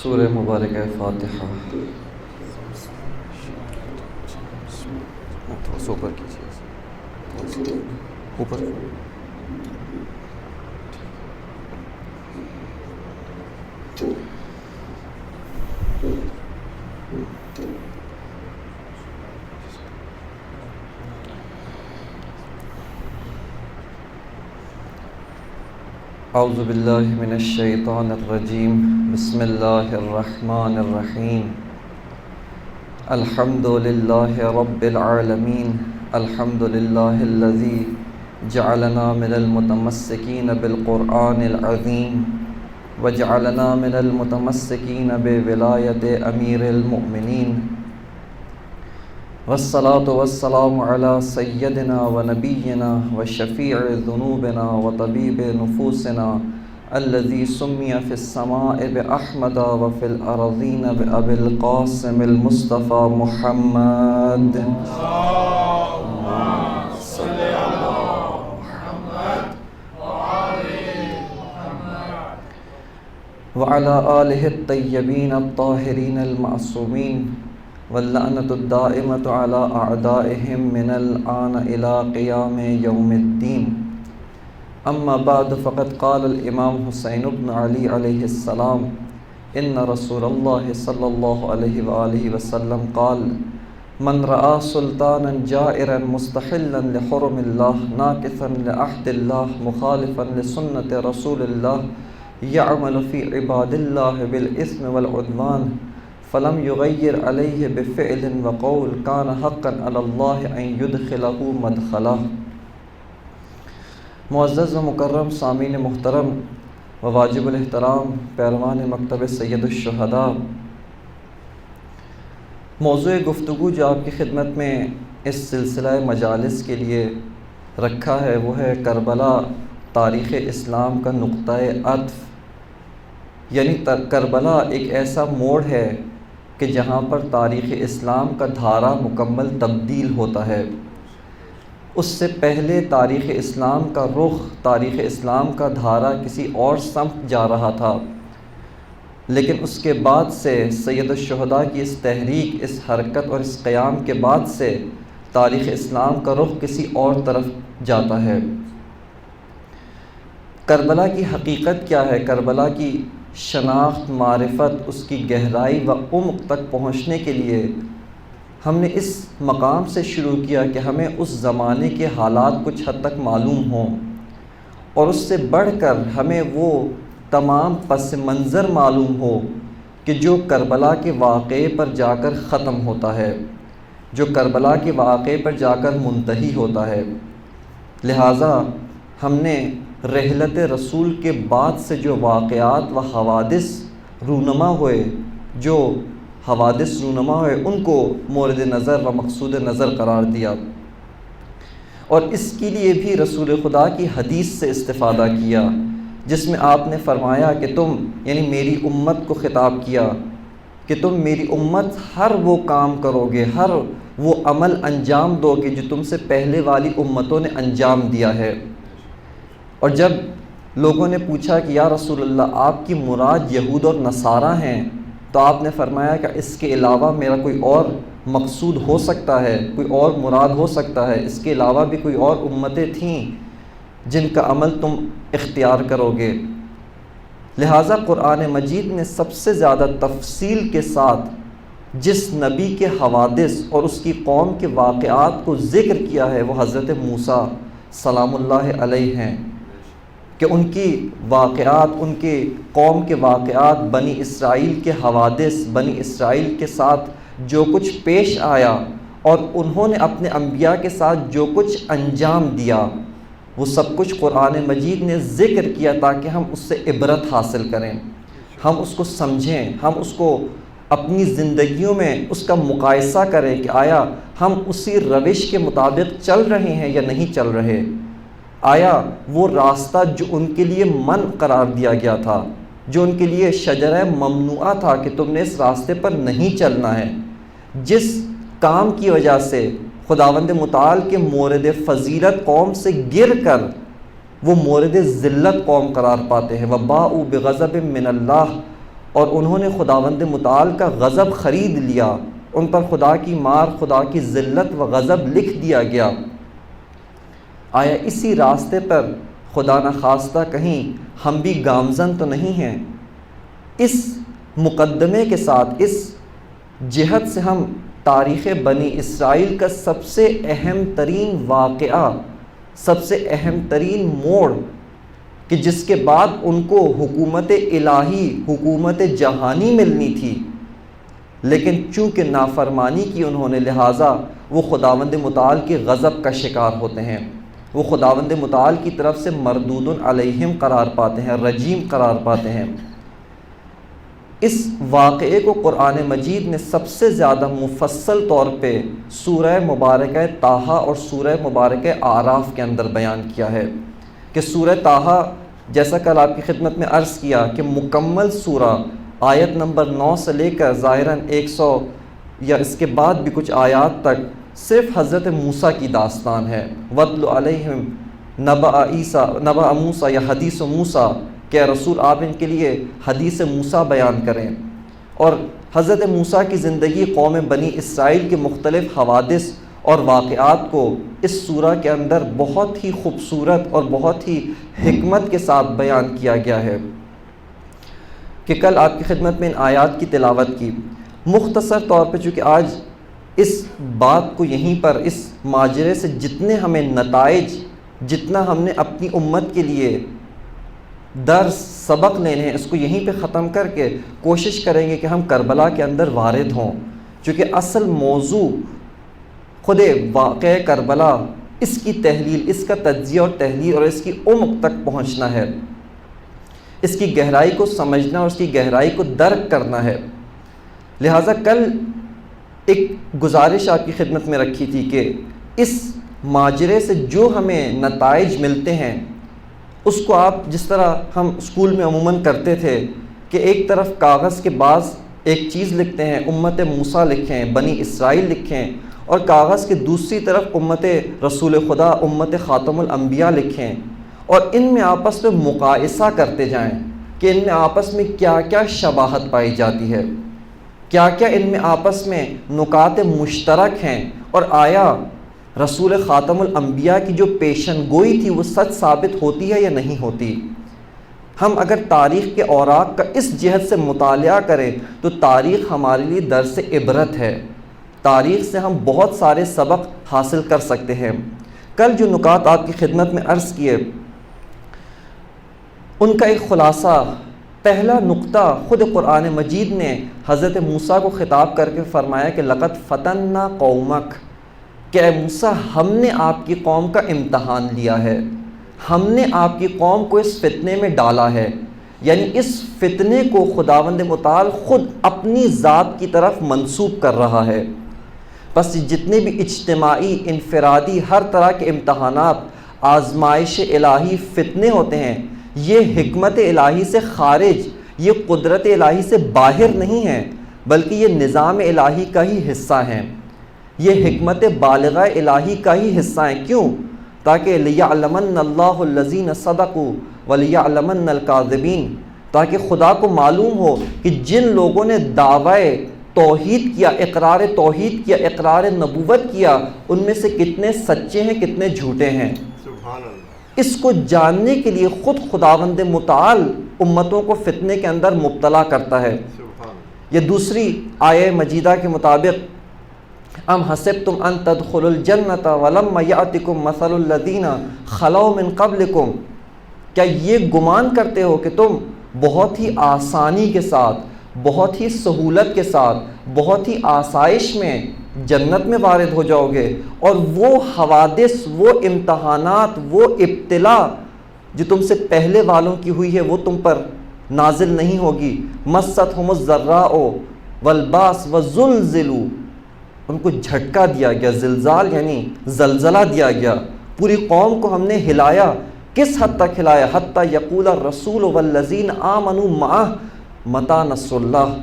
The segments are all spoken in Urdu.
سورہ مبارکہ فاتحہ. تھوڑا سا اوپر کیجیے، اوپر. اعوذ باللہ من الشیطان الرجیم. بسم اللہ الرحمن الرحیم. الحمد للہ رب العالمین. الحمد للہ الذی جعلنا من المتمسکین بالقرآن العظیم وجعلنا من المتمسکین بولایت امیر المؤمنین. والصلاة والسلام على سیدنا ونبینا وشفیع ذنوبنا وطبیب نفوسنا الذي سمی في السماء بأحمد وفي الأرضین بأبي القاسم المصطفى محمد. وعلى آلہ الطیبین الطاہرین المعصومین واللعنۃ الدائمۃ علی اعدائہم من الآن الی قیام یوم الدین. اما بعد فقد قال الامام حسین بن علی علیہ السلام ان رسول اللہ صلی اللہ علیہ وآلہ وسلم قال من رأى سلطانا جائرا مستحلا لحرم اللہ ناقضا لعہد اللہ مخالفا لسنت رسول اللہ يعمل في عباد الله بالإثم والعدوان فلم يغير عليه بفعل وقول كان حقا على الله أن يدخله مدخله. معزز و مکرم سامعین محترم و واجب الاحترام پیروان مکتب سید الشہداء، موضوع گفتگو جو آپ کی خدمت میں اس سلسلہ مجالس کے لیے رکھا ہے وہ ہے کربلا تاریخ اسلام کا نقطہ عطف. یعنی کربلا ایک ایسا موڑ ہے کہ جہاں پر تاریخ اسلام کا دھارا مکمل تبدیل ہوتا ہے. اس سے پہلے تاریخ اسلام کا رخ، تاریخ اسلام کا دھارا کسی اور سمت جا رہا تھا، لیکن اس کے بعد سے سید الشہداء کی اس تحریک، اس حرکت اور اس قیام کے بعد سے تاریخ اسلام کا رخ کسی اور طرف جاتا ہے. کربلا کی حقیقت کیا ہے؟ کربلا کی شناخت، معرفت، اس کی گہرائی و عمق تک پہنچنے کے لیے ہم نے اس مقام سے شروع کیا کہ ہمیں اس زمانے کے حالات کچھ حد تک معلوم ہوں، اور اس سے بڑھ کر ہمیں وہ تمام پس منظر معلوم ہو کہ جو کربلا کے واقعے پر جا کر ختم ہوتا ہے، جو کربلا کے واقعے پر جا کر منتہی ہوتا ہے. لہٰذا ہم نے رحلت رسول کے بعد سے جو واقعات و حوادث رونما ہوئے، ان کو مورد نظر و مقصود نظر قرار دیا، اور اس کے لیے بھی رسول خدا کی حدیث سے استفادہ کیا، جس میں آپ نے فرمایا کہ تم، یعنی میری امت کو خطاب کیا کہ تم میری امت ہر وہ کام کرو گے، ہر وہ عمل انجام دو گے جو تم سے پہلے والی امتوں نے انجام دیا ہے. اور جب لوگوں نے پوچھا کہ یا رسول اللہ آپ کی مراد یہود اور نصارہ ہیں، تو آپ نے فرمایا کہ اس کے علاوہ میرا کوئی اور مقصود ہو سکتا ہے، کوئی اور مراد ہو سکتا ہے، اس کے علاوہ بھی کوئی اور امتیں تھیں جن کا عمل تم اختیار کرو گے. لہٰذا قرآن مجید نے سب سے زیادہ تفصیل کے ساتھ جس نبی کے حوادث اور اس کی قوم کے واقعات کو ذکر کیا ہے وہ حضرت موسیٰ سلام اللہ علیہ ہیں، کہ ان کی واقعات، ان کے قوم کے واقعات، بنی اسرائیل کے حوادث، بنی اسرائیل کے ساتھ جو کچھ پیش آیا اور انہوں نے اپنے انبیاء کے ساتھ جو کچھ انجام دیا، وہ سب کچھ قرآن مجید نے ذکر کیا تاکہ ہم اس سے عبرت حاصل کریں، ہم اس کو سمجھیں، ہم اس کو اپنی زندگیوں میں اس کا مقایسہ کریں کہ آیا ہم اسی روش کے مطابق چل رہے ہیں یا نہیں چل رہے. آیا وہ راستہ جو ان کے لیے منع قرار دیا گیا تھا، جو ان کے لیے شجرہ ممنوعہ تھا کہ تم نے اس راستے پر نہیں چلنا ہے، جس کام کی وجہ سے خداوند متعال کے مورد فضیلت قوم سے گر کر وہ مورد ذلت قوم قرار پاتے ہیں. وباءوا بغضب من اللہ، اور انہوں نے خداوند متعال کا غضب خرید لیا، ان پر خدا کی مار، خدا کی ذلت و غضب لکھ دیا گیا۔ آیا اسی راستے پر خدا نخواستہ کہیں ہم بھی گامزن تو نہیں ہیں؟ اس مقدمے کے ساتھ، اس جہت سے ہم تاریخ بنی اسرائیل کا سب سے اہم ترین واقعہ، سب سے اہم ترین موڑ کہ جس کے بعد ان کو حکومت الہی، حکومت جہانی ملنی تھی، لیکن چونکہ نافرمانی کی انہوں نے، لہٰذا وہ خداوند متعال کے غضب کا شکار ہوتے ہیں، وہ خداوند متعال کی طرف سے مردود علیہم قرار پاتے ہیں، رجیم قرار پاتے ہیں۔ اس واقعے کو قرآن مجید نے سب سے زیادہ مفصل طور پہ سورہ مبارکہ طٰہٰ اور سورہ مبارکہ اعراف کے اندر بیان کیا ہے کہ سورہ طٰہٰ، جیسا کل آپ کی خدمت میں عرض کیا کہ مکمل سورہ آیت نمبر 9 سے لے کر ظاہراً 100 یا اس کے بعد بھی کچھ آیات تک صرف حضرت موسیٰ کی داستان ہے۔ وَاتْلُ عَلَيْهِمْ نَبَأَ موسیٰ یا حدیث موسیٰ، کہ رسول آپ ان کے لیے حدیث موسیٰ بیان کریں۔ اور حضرت موسیٰ کی زندگی، قوم بنی اسرائیل کے مختلف حوادث اور واقعات کو اس سورہ کے اندر بہت ہی خوبصورت اور بہت ہی حکمت کے ساتھ بیان کیا گیا ہے کہ کل آپ کی خدمت میں ان آیات کی تلاوت کی۔ مختصر طور پہ چونکہ آج اس بات کو یہیں پر، اس ماجرے سے جتنے ہمیں نتائج، جتنا ہم نے اپنی امت کے لیے درس سبق لینے ہیں، اس کو یہیں پہ ختم کر کے کوشش کریں گے کہ ہم کربلا کے اندر وارد ہوں، چونکہ اصل موضوع خود واقعہ کربلا، اس کی تحلیل، اس کا تجزیہ اور تحلیل اور اس کی عمق تک پہنچنا ہے، اس کی گہرائی کو سمجھنا اور اس کی گہرائی کو درک کرنا ہے۔ لہٰذا کل ایک گزارش آپ کی خدمت میں رکھی تھی کہ اس ماجرے سے جو ہمیں نتائج ملتے ہیں، اس کو آپ جس طرح ہم اسکول میں عموماً کرتے تھے کہ ایک طرف کاغذ کے بعض ایک چیز لکھتے ہیں، امت موسیٰ لکھیں، بنی اسرائیل لکھیں، اور کاغذ کے دوسری طرف امت رسول خدا، امت خاتم الانبیاء لکھیں، اور ان میں آپس میں مقائسہ کرتے جائیں کہ ان میں آپس میں کیا کیا شباہت پائی جاتی ہے، کیا کیا ان میں آپس میں نکات مشترک ہیں، اور آیا رسول خاتم الانبیاء کی جو پیشن گوئی تھی وہ سچ ثابت ہوتی ہے یا نہیں ہوتی۔ ہم اگر تاریخ کے اوراق کا اس جہت سے مطالعہ کریں تو تاریخ ہمارے لیے درس عبرت ہے، تاریخ سے ہم بہت سارے سبق حاصل کر سکتے ہیں۔ کل جو نکات آپ کی خدمت میں عرض کیے ان کا ایک خلاصہ، پہلا نقطہ خود قرآن مجید نے حضرت موسیٰ کو خطاب کر کے فرمایا کہ لَقَدْ فَتَنَّا قَوْمَكَ، کہ اے موسیٰ ہم نے آپ کی قوم کا امتحان لیا ہے، ہم نے آپ کی قوم کو اس فتنے میں ڈالا ہے، یعنی اس فتنے کو خداوند متعال خود اپنی ذات کی طرف منسوب کر رہا ہے۔ بس جتنے بھی اجتماعی، انفرادی، ہر طرح کے امتحانات، آزمائش الہی، فتنے ہوتے ہیں، یہ حکمت الہی سے خارج، یہ قدرت الہی سے باہر نہیں ہیں، بلکہ یہ نظام الہی کا ہی حصہ ہیں، یہ حکمت بالغہ الہی کا ہی حصہ ہیں۔ کیوں؟ تاکہ لِيَعْلَمَنَّ اللَّهُ الَّذِينَ صَدَقُوا وَلِيَعْلَمَنَّ الْكَاذِبِينَ، تاکہ خدا کو معلوم ہو کہ جن لوگوں نے دعوی توحید کیا، اقرار توحید کیا، اقرار نبوت کیا، ان میں سے کتنے سچے ہیں، کتنے جھوٹے ہیں۔ سبحان اللہ۔ اس کو جاننے کے لیے خود خداوند متعال امتوں کو فتنے کے اندر مبتلا کرتا ہے۔ یہ دوسری آیہ مجیدہ کے مطابق ام حسبتم ان تدخلوا الجنۃ ولما یأتکم مثل الذین خلوا من قبلکم، کیا یہ گمان کرتے ہو کہ تم بہت ہی آسانی کے ساتھ، بہت ہی سہولت کے ساتھ، بہت ہی آسائش میں جنت میں وارد ہو جاؤ گے، اور وہ حوادث، وہ امتحانات، وہ ابتلا جو تم سے پہلے والوں کی ہوئی ہے وہ تم پر نازل نہیں ہوگی۔ مستہم الضراء والباس وزلزلوا، ان کو جھٹکا دیا گیا، زلزال یعنی زلزلہ دیا گیا، پوری قوم کو ہم نے ہلایا۔ کس حد تک ہلایا؟ حتی یقول الرسول والذین آمنوا معہ متی نصر اللہ،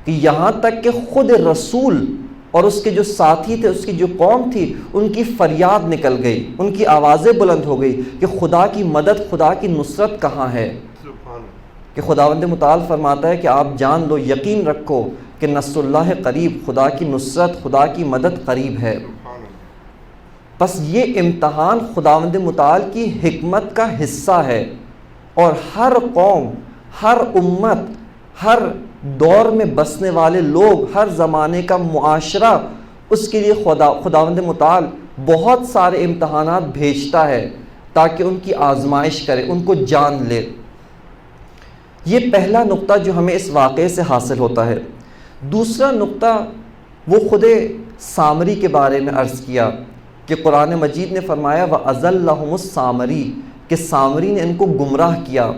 کہ یہاں تک کہ خود رسول اور اس کے جو ساتھی تھے، اس کی جو قوم تھی، ان کی فریاد نکل گئی، ان کی آوازیں بلند ہو گئی کہ خدا کی مدد، خدا کی نصرت کہاں ہے، کہ خداوند متعال فرماتا ہے کہ آپ جان لو، یقین رکھو کہ نصر اللہ قریب، خدا کی نصرت، خدا کی مدد قریب ہے۔ بس یہ امتحان خداوند متعال کی حکمت کا حصہ ہے، اور ہر قوم، ہر امت، ہر دور میں بسنے والے لوگ، ہر زمانے کا معاشرہ، اس کے لیے خداوند متعال بہت سارے امتحانات بھیجتا ہے تاکہ ان کی آزمائش کرے، ان کو جان لے۔ یہ پہلا نقطہ جو ہمیں اس واقعے سے حاصل ہوتا ہے۔ دوسرا نقطہ وہ خود سامری کے بارے میں عرض کیا کہ قرآن مجید نے فرمایا وَأَضَلَّهُمُ السَّامِرِي، کہ سامری نے ان کو گمراہ کیا۔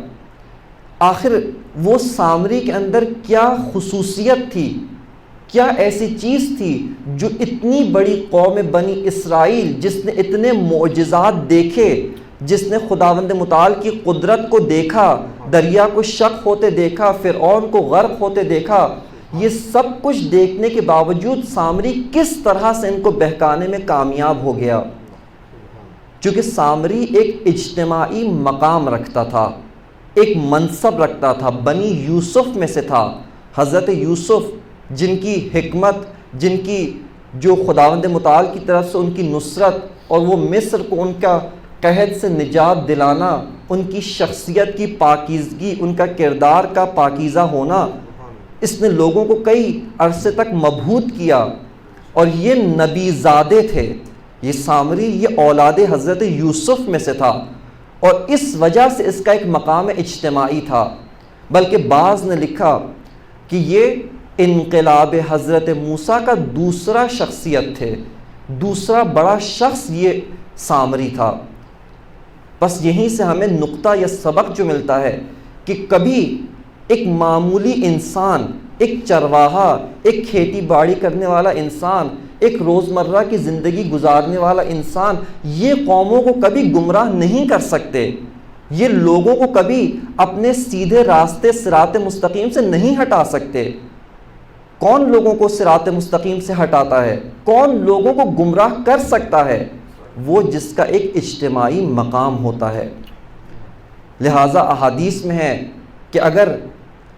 آخر وہ سامری کے اندر کیا خصوصیت تھی، کیا ایسی چیز تھی جو اتنی بڑی قوم بنی اسرائیل، جس نے اتنے معجزات دیکھے، جس نے خداوند متعال کی قدرت کو دیکھا، دریا کو شق ہوتے دیکھا، فرعون کو غرق ہوتے دیکھا، یہ سب کچھ دیکھنے کے باوجود سامری کس طرح سے ان کو بہکانے میں کامیاب ہو گیا؟ چونکہ سامری ایک اجتماعی مقام رکھتا تھا، ایک منصب رکھتا تھا، بنی یوسف میں سے تھا۔ حضرت یوسف جن کی حکمت، جن کی جو خداوند متعال کی طرف سے ان کی نصرت، اور وہ مصر کو ان کا قحط سے نجات دلانا، ان کی شخصیت کی پاکیزگی، ان کا کردار کا پاکیزہ ہونا، اس نے لوگوں کو کئی عرصے تک مبہوت کیا، اور یہ نبی زادے تھے، یہ سامری، یہ اولاد حضرت یوسف میں سے تھا، اور اس وجہ سے اس کا ایک مقام اجتماعی تھا۔ بلکہ بعض نے لکھا کہ یہ انقلاب حضرت موسیٰ کا دوسرا شخصیت تھے، دوسرا بڑا شخص یہ سامری تھا۔ بس یہیں سے ہمیں نقطہ یا سبق جو ملتا ہے کہ کبھی ایک معمولی انسان، ایک چرواہا، ایک کھیتی باڑی کرنے والا انسان، ایک روزمرہ کی زندگی گزارنے والا انسان، یہ قوموں کو کبھی گمراہ نہیں کر سکتے، یہ لوگوں کو کبھی اپنے سیدھے راستے صراط مستقیم سے نہیں ہٹا سکتے۔ کون لوگوں کو صراط مستقیم سے ہٹاتا ہے؟ کون لوگوں کو گمراہ کر سکتا ہے؟ وہ جس کا ایک اجتماعی مقام ہوتا ہے۔ لہٰذا احادیث میں ہے کہ اگر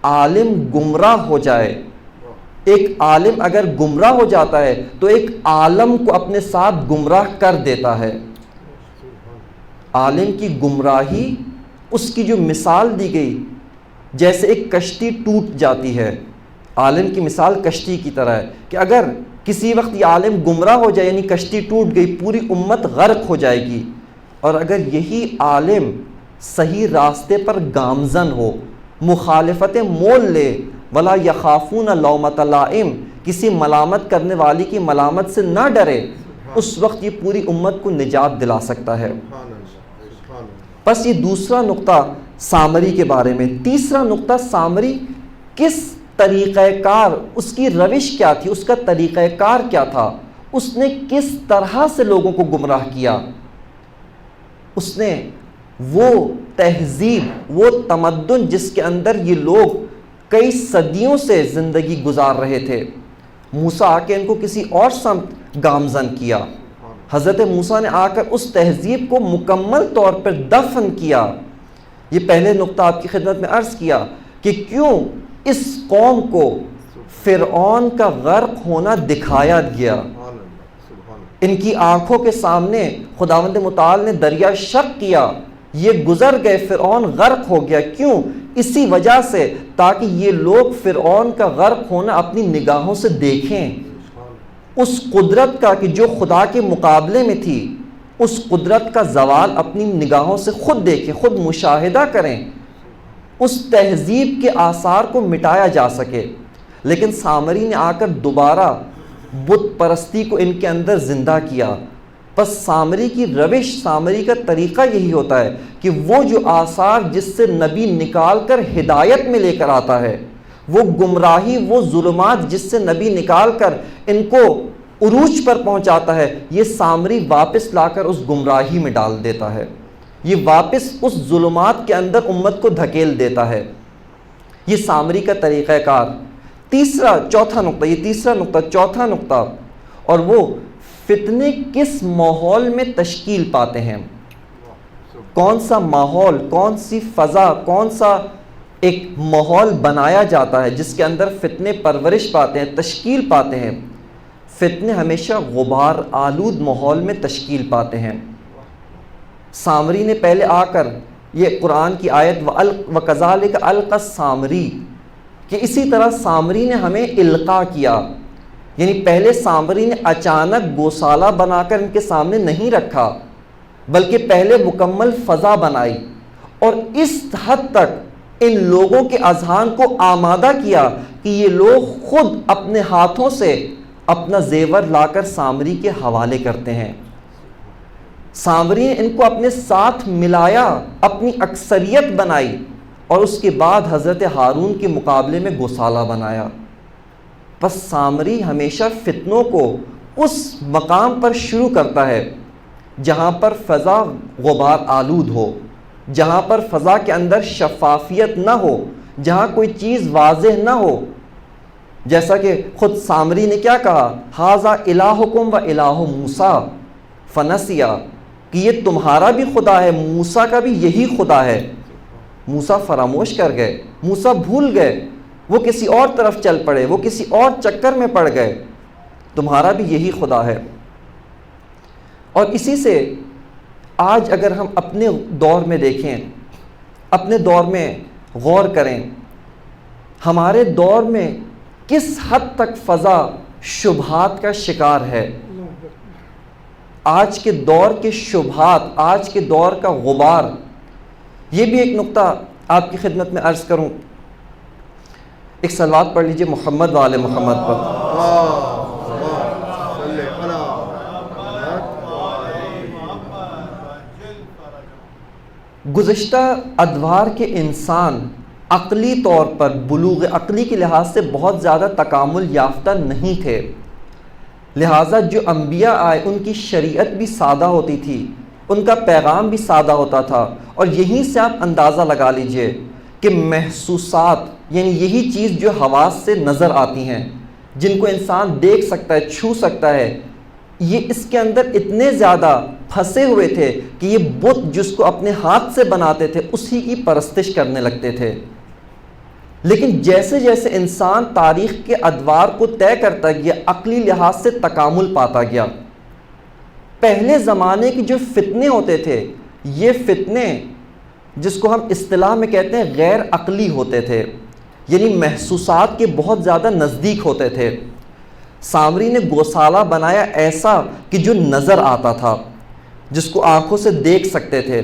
عالم گمراہ ہو جائے، ایک عالم اگر گمراہ ہو جاتا ہے تو ایک عالم کو اپنے ساتھ گمراہ کر دیتا ہے۔ عالم کی گمراہی، اس کی جو مثال دی گئی، جیسے ایک کشتی ٹوٹ جاتی ہے، عالم کی مثال کشتی کی طرح ہے کہ اگر کسی وقت یہ عالم گمراہ ہو جائے، یعنی کشتی ٹوٹ گئی، پوری امت غرق ہو جائے گی۔ اور اگر یہی عالم صحیح راستے پر گامزن ہو، مخالفتیں مول لے، ولا یخافون لومۃ لائم، کسی ملامت کرنے والی کی ملامت سے نہ ڈرے، اس وقت یہ پوری امت کو نجات دلا سکتا ہے۔ بس یہ دوسرا نقطہ سامری کے بارے میں۔ تیسرا نقطہ، سامری کس طریقہ کار، اس کی روش کیا تھی، اس کا طریقہ کار کیا تھا، اس نے کس طرح سے لوگوں کو گمراہ کیا؟ اس نے وہ تہذیب، وہ تمدن جس کے اندر یہ لوگ کئی صدیوں سے زندگی گزار رہے تھے، موسیٰ آ کے ان کو کسی اور سمت گامزن کیا۔ حضرت موسیٰ نے آ کر اس تہذیب کو مکمل طور پر دفن کیا۔ یہ پہلے نقطہ آپ کی خدمت میں عرض کیا کہ کیوں اس قوم کو فرعون کا غرق ہونا دکھایا گیا۔ ان کی آنکھوں کے سامنے خداوند متعال نے دریا شق کیا، یہ گزر گئے، فرعون غرق ہو گیا۔ کیوں؟ اسی وجہ سے تاکہ یہ لوگ فرعون کا غرق ہونا اپنی نگاہوں سے دیکھیں، اس قدرت کا کہ جو خدا کے مقابلے میں تھی، اس قدرت کا زوال اپنی نگاہوں سے خود دیکھیں، خود مشاہدہ کریں، اس تہذیب کے آثار کو مٹایا جا سکے۔ لیکن سامری نے آ کر دوبارہ بت پرستی کو ان کے اندر زندہ کیا۔ بس سامری کی روش، سامری کا طریقہ یہی ہوتا ہے کہ وہ جو آثار جس سے نبی نکال کر ہدایت میں لے کر آتا ہے، وہ گمراہی، وہ ظلمات جس سے نبی نکال کر ان کو عروج پر پہنچاتا ہے، یہ سامری واپس لا کر اس گمراہی میں ڈال دیتا ہے، یہ واپس اس ظلمات کے اندر امت کو دھکیل دیتا ہے۔ یہ سامری کا طریقہ کار۔ چوتھا نقطہ، چوتھا نقطہ، اور وہ فتنے کس ماحول میں تشکیل پاتے ہیں، کون سا ماحول، کون سی فضا، کون سا ایک ماحول بنایا جاتا ہے جس کے اندر فتنے پرورش پاتے ہیں، تشکیل پاتے ہیں، فتنے ہمیشہ غبار آلود ماحول میں تشکیل پاتے ہیں۔ سامری نے پہلے آ کر یہ قرآن کی آیت وَكَذَلِكَ أَلْقَى السَّامْرِي کہ اسی طرح سامری نے ہمیں القاء کیا، یعنی پہلے سامری نے اچانک گوسالہ بنا کر ان کے سامنے نہیں رکھا، بلکہ پہلے مکمل فضا بنائی اور اس حد تک ان لوگوں کے اذہان کو آمادہ کیا کہ یہ لوگ خود اپنے ہاتھوں سے اپنا زیور لا کر سامری کے حوالے کرتے ہیں۔ سامری نے ان کو اپنے ساتھ ملایا، اپنی اکثریت بنائی اور اس کے بعد حضرت ہارون کے مقابلے میں گوسالہ بنایا۔ بس سامری ہمیشہ فتنوں کو اس مقام پر شروع کرتا ہے جہاں پر فضا غبار آلود ہو، جہاں پر فضا کے اندر شفافیت نہ ہو، جہاں کوئی چیز واضح نہ ہو۔ جیسا کہ خود سامری نے کیا کہا، ھذا الہکم و الہ موسیٰ فنسیا کہ یہ تمہارا بھی خدا ہے، موسیٰ کا بھی یہی خدا ہے۔ موسیٰ فراموش کر گئے، موسیٰ بھول گئے، وہ کسی اور طرف چل پڑے، وہ کسی اور چکر میں پڑ گئے، تمہارا بھی یہی خدا ہے۔ اور اسی سے آج اگر ہم اپنے دور میں دیکھیں، اپنے دور میں غور کریں، ہمارے دور میں کس حد تک فضا شبہات کا شکار ہے۔ آج کے دور کے شبہات، آج کے دور کا غبار۔ یہ بھی ایک نقطہ آپ کی خدمت میں عرض کروں، ایک صلوات پڑھ لیجئے محمد وآل محمد پر۔ گزشتہ ادوار کے انسان عقلی طور پر، بلوغ عقلی کے لحاظ سے بہت زیادہ تکامل یافتہ نہیں تھے، لہٰذا جو انبیاء آئے ان کی شریعت بھی سادہ ہوتی تھی، ان کا پیغام بھی سادہ ہوتا تھا۔ اور یہیں سے آپ اندازہ لگا لیجئے کہ محسوسات، یعنی یہی چیز جو حواس سے نظر آتی ہیں، جن کو انسان دیکھ سکتا ہے، چھو سکتا ہے، یہ اس کے اندر اتنے زیادہ پھنسے ہوئے تھے کہ یہ بت جس کو اپنے ہاتھ سے بناتے تھے اسی کی پرستش کرنے لگتے تھے۔ لیکن جیسے جیسے انسان تاریخ کے ادوار کو طے کرتا گیا، عقلی لحاظ سے تکامل پاتا گیا۔ پہلے زمانے کے جو فتنے ہوتے تھے، یہ فتنے جس کو ہم اصطلاح میں کہتے ہیں غیر عقلی ہوتے تھے، یعنی محسوسات کے بہت زیادہ نزدیک ہوتے تھے۔ سامری نے گوسالہ بنایا ایسا کہ جو نظر آتا تھا، جس کو آنکھوں سے دیکھ سکتے تھے۔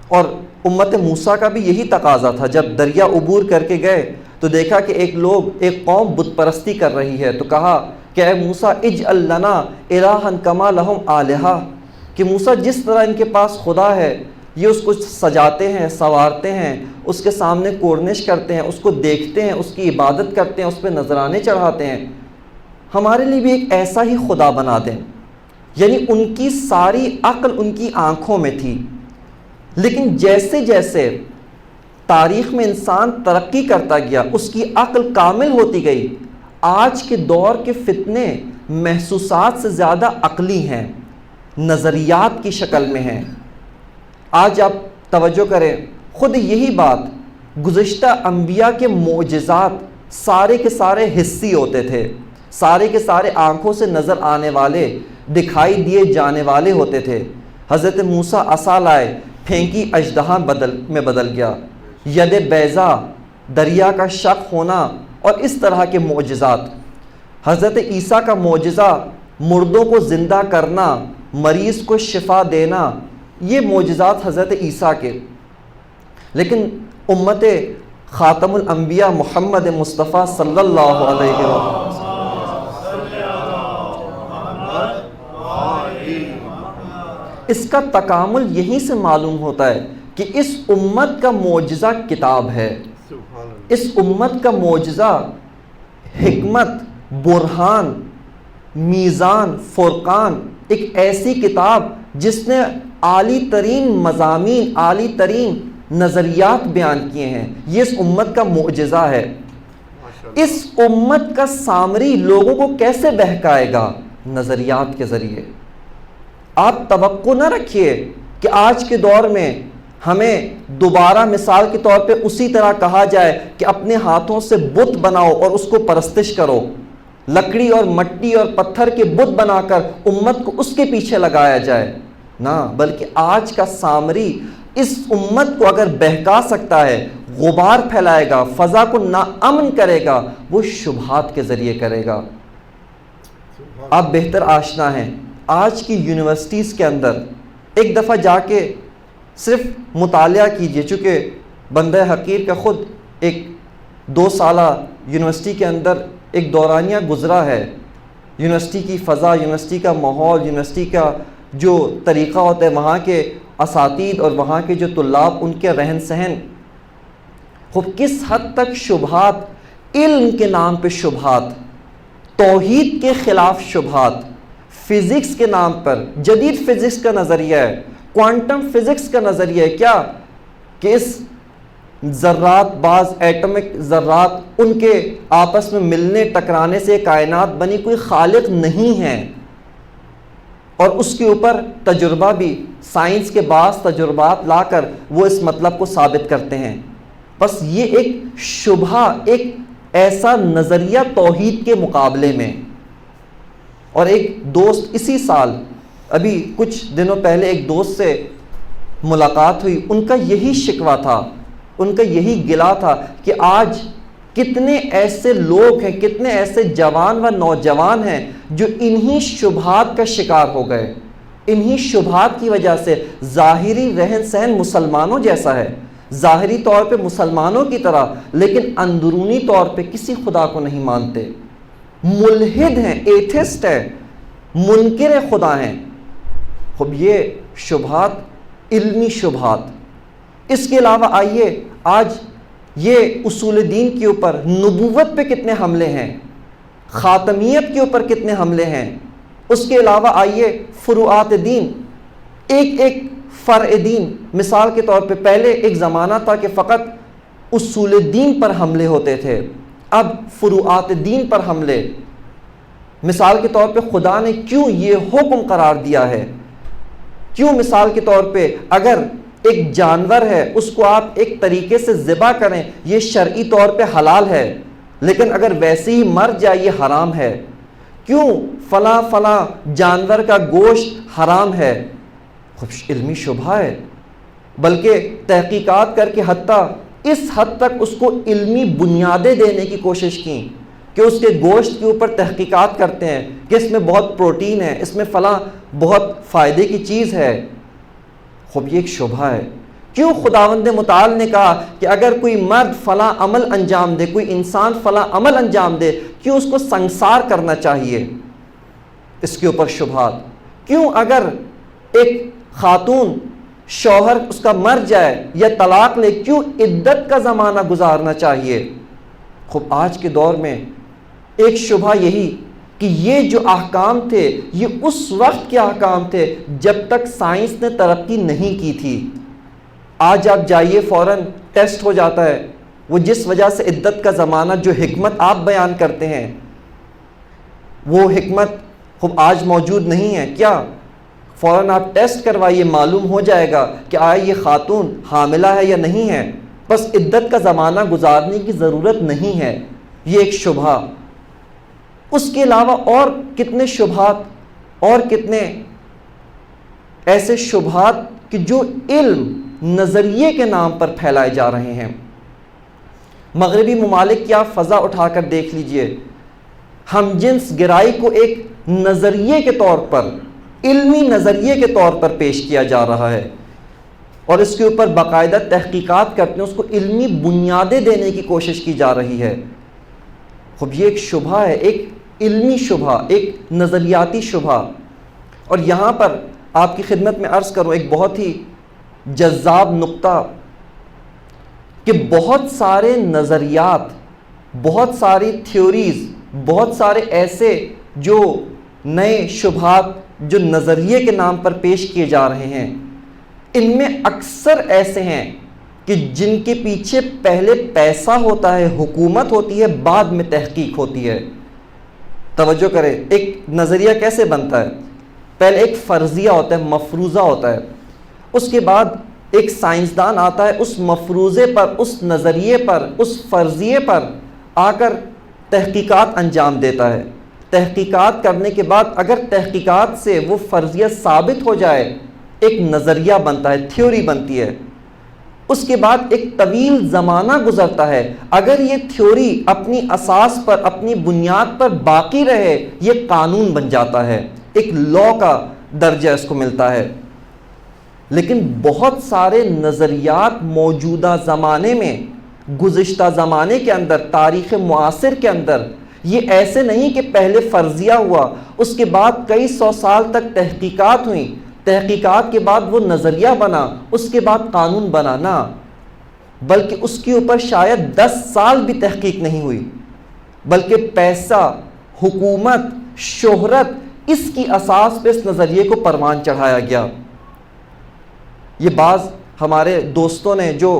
اور امت موسیٰ کا بھی یہی تقاضا تھا، جب دریا عبور کر کے گئے تو دیکھا کہ ایک قوم بت پرستی کر رہی ہے، تو کہا کہ اے موسیٰ اجعل لنا الہا کما لہم آلہہ، کہ موسیٰ جس طرح ان کے پاس خدا ہے، یہ اس کو سجاتے ہیں، سنوارتے ہیں، اس کے سامنے کورنش کرتے ہیں، اس کو دیکھتے ہیں، اس کی عبادت کرتے ہیں، اس پہ نذرانے چڑھاتے ہیں، ہمارے لیے بھی ایک ایسا ہی خدا بنا دیں۔ یعنی ان کی ساری عقل ان کی آنکھوں میں تھی۔ لیکن جیسے جیسے تاریخ میں انسان ترقی کرتا گیا، اس کی عقل کامل ہوتی گئی۔ آج کے دور کے فتنے محسوسات سے زیادہ عقلی ہیں، نظریات کی شکل میں ہیں۔ آج آپ توجہ کریں، خود یہی بات گزشتہ انبیاء کے معجزات سارے کے سارے حسی ہوتے تھے، سارے کے سارے آنکھوں سے نظر آنے والے، دکھائی دیے جانے والے ہوتے تھے۔ حضرت موسیٰ عصا لائے، پھینکی، اژدہا میں بدل گیا، ید بیضا، دریا کا شق ہونا، اور اس طرح کے معجزات۔ حضرت عیسیٰ کا معجزہ مردوں کو زندہ کرنا، مریض کو شفا دینا، یہ معجزات حضرت عیسیٰ کے۔ لیکن امت خاتم الانبیاء محمد مصطفیٰ صلی اللہ علیہ وسلم، اس کا تکامل یہیں سے معلوم ہوتا ہے کہ اس امت کا معجزہ کتاب ہے۔ اس امت کا معجزہ حکمت، برہان، میزان، فرقان، ایک ایسی کتاب جس نے عالی ترین مضامین، عالی ترین نظریات بیان کیے ہیں، یہ اس امت کا معجزہ ہے۔ اس امت کا سامری لوگوں کو کیسے بہکائے گا؟ نظریات کے ذریعے۔ آپ توقع نہ رکھیے کہ آج کے دور میں ہمیں دوبارہ مثال کے طور پہ اسی طرح کہا جائے کہ اپنے ہاتھوں سے بت بناؤ اور اس کو پرستش کرو، لکڑی اور مٹی اور پتھر کے بت بنا کر امت کو اس کے پیچھے لگایا جائے نہ، بلکہ آج کا سامری اس امت کو اگر بہکا سکتا ہے، غبار پھیلائے گا، فضا کو ناامن کرے گا، وہ شبہات کے ذریعے کرے گا۔ آپ بہتر آشنا ہیں، آج کی یونیورسٹیز کے اندر ایک دفعہ جا کے صرف مطالعہ کیجئے، چونکہ بندہ حقیر کا خود ایک 2 سالہ یونیورسٹی کے اندر ایک دورانیہ گزرا ہے، یونیورسٹی کی فضا، یونیورسٹی کا ماحول، یونیورسٹی کا جو طریقہ ہوتا ہے، وہاں کے اساتید اور وہاں کے جو طلاب، ان کے رہن سہن، خوب کس حد تک شبہات، علم کے نام پہ شبہات، توحید کے خلاف شبہات، فزکس کے نام پر جدید فزکس کا نظریہ ہے، کوانٹم فزکس کا نظریہ ہے کیا کہ اس ذرات، بعض ایٹمک ذرات، ان کے آپس میں ملنے ٹکرانے سے کائنات بنی، کوئی خالق نہیں ہے، اور اس کے اوپر تجربہ بھی، سائنس کے بعض تجربات لا کر وہ اس مطلب کو ثابت کرتے ہیں۔ بس یہ ایک شبہ، ایک ایسا نظریہ توحید کے مقابلے میں۔ اور ایک دوست اسی سال، ابھی کچھ دنوں پہلے ایک دوست سے ملاقات ہوئی، ان کا یہی شکوہ تھا، ان کا یہی گلہ تھا کہ آج کتنے ایسے لوگ ہیں، کتنے ایسے جوان و نوجوان ہیں جو انہی شبہات کا شکار ہو گئے، انہی شبہات کی وجہ سے ظاہری رہن سہن مسلمانوں جیسا ہے، ظاہری طور پہ مسلمانوں کی طرح، لیکن اندرونی طور پہ کسی خدا کو نہیں مانتے، ملحد ہیں، ایتھسٹ ہیں، منکر خدا ہیں۔ خب یہ شبہات، علمی شبہات۔ اس کے علاوہ آئیے آج یہ اصول دین کے اوپر، نبوت پہ کتنے حملے ہیں، خاتمیت کے اوپر کتنے حملے ہیں۔ اس کے علاوہ آئیے فروعات دین، ایک فرع دین۔ مثال کے طور پہ پہلے ایک زمانہ تھا کہ فقط اصول دین پر حملے ہوتے تھے، اب فروعات دین پر حملے۔ مثال کے طور پہ خدا نے کیوں یہ حکم قرار دیا ہے، کیوں مثال کے طور پہ اگر ایک جانور ہے اس کو آپ ایک طریقے سے ذبح کریں، یہ شرعی طور پہ حلال ہے، لیکن اگر ویسے ہی مر جائے یہ حرام ہے، کیوں فلاں جانور کا گوشت حرام ہے؟ علمی شبہ ہے، بلکہ تحقیقات کر کے حتیٰ اس حد تک اس کو علمی بنیادیں دینے کی کوشش کی کہ اس کے گوشت کے اوپر تحقیقات کرتے ہیں کہ اس میں بہت پروٹین ہے، اس میں فلاں بہت فائدے کی چیز ہے۔ خوب یہ ایک شبہ ہے۔ کیوں خداوند متعال نے کہا کہ اگر کوئی مرد فلاں عمل انجام دے، کوئی انسان فلاں عمل انجام دے، کیوں اس کو سنسار کرنا چاہیے؟ اس کے اوپر شبہات۔ کیوں اگر ایک خاتون، شوہر اس کا مر جائے یا طلاق لے، کیوں عدت کا زمانہ گزارنا چاہیے؟ خوب آج کے دور میں ایک شبہ یہی کہ یہ جو احکام تھے یہ اس وقت کے احکام تھے جب تک سائنس نے ترقی نہیں کی تھی۔ آج آپ جائیے فوراً ٹیسٹ ہو جاتا ہے، وہ جس وجہ سے عدت کا زمانہ، جو حکمت آپ بیان کرتے ہیں وہ حکمت خوب آج موجود نہیں ہے کیا؟ فوراً آپ ٹیسٹ کروائیے، معلوم ہو جائے گا کہ آیا یہ خاتون حاملہ ہے یا نہیں ہے، بس عدت کا زمانہ گزارنے کی ضرورت نہیں ہے۔ یہ ایک شبہ۔ اس کے علاوہ اور کتنے شبہات، اور کتنے ایسے شبہات کہ جو علم، نظریے کے نام پر پھیلائے جا رہے ہیں۔ مغربی ممالک کی آپ فضا اٹھا کر دیکھ لیجئے، ہم جنس گرائی کو ایک نظریے کے طور پر، علمی نظریے کے طور پر پیش کیا جا رہا ہے، اور اس کے اوپر باقاعدہ تحقیقات کرتے ہیں، اس کو علمی بنیادیں دینے کی کوشش کی جا رہی ہے۔ خب یہ ایک شبہ ہے، ایک علمی شبہ، ایک نظریاتی شبہ۔ اور یہاں پر آپ کی خدمت میں عرض کروں ایک بہت ہی جذاب نقطہ کہ بہت سارے نظریات، بہت ساری تھیوریز، بہت سارے ایسے جو نئے شبہات جو نظریے کے نام پر پیش کیے جا رہے ہیں، ان میں اکثر ایسے ہیں کہ جن کے پیچھے پہلے پیسہ ہوتا ہے، حکومت ہوتی ہے، بعد میں تحقیق ہوتی ہے۔ توجہ کریں، ایک نظریہ کیسے بنتا ہے؟ پہلے ایک فرضیہ ہوتا ہے، مفروضہ ہوتا ہے، اس کے بعد ایک سائنسدان آتا ہے، اس مفروضے پر، اس نظریے پر، اس فرضیے پر آ کر تحقیقات انجام دیتا ہے۔ تحقیقات کرنے کے بعد اگر تحقیقات سے وہ فرضیہ ثابت ہو جائے، ایک نظریہ بنتا ہے، تھیوری بنتی ہے۔ اس کے بعد ایک طویل زمانہ گزرتا ہے، اگر یہ تھیوری اپنی اساس پر، اپنی بنیاد پر باقی رہے، یہ قانون بن جاتا ہے، ایک لا کا درجہ اس کو ملتا ہے۔ لیکن بہت سارے نظریات موجودہ زمانے میں، گزشتہ زمانے کے اندر، تاریخ معاصر کے اندر، یہ ایسے نہیں کہ پہلے فرضیہ ہوا، اس کے بعد کئی سو سال تک تحقیقات ہوئیں، تحقیقات کے بعد وہ نظریہ بنا، اس کے بعد قانون بنا، نہ، بلکہ اس کے اوپر شاید 10 سال بھی تحقیق نہیں ہوئی، بلکہ پیسہ، حکومت، شہرت، اس کی اساس پہ اس نظریے کو پروان چڑھایا گیا۔ یہ بعض ہمارے دوستوں نے جو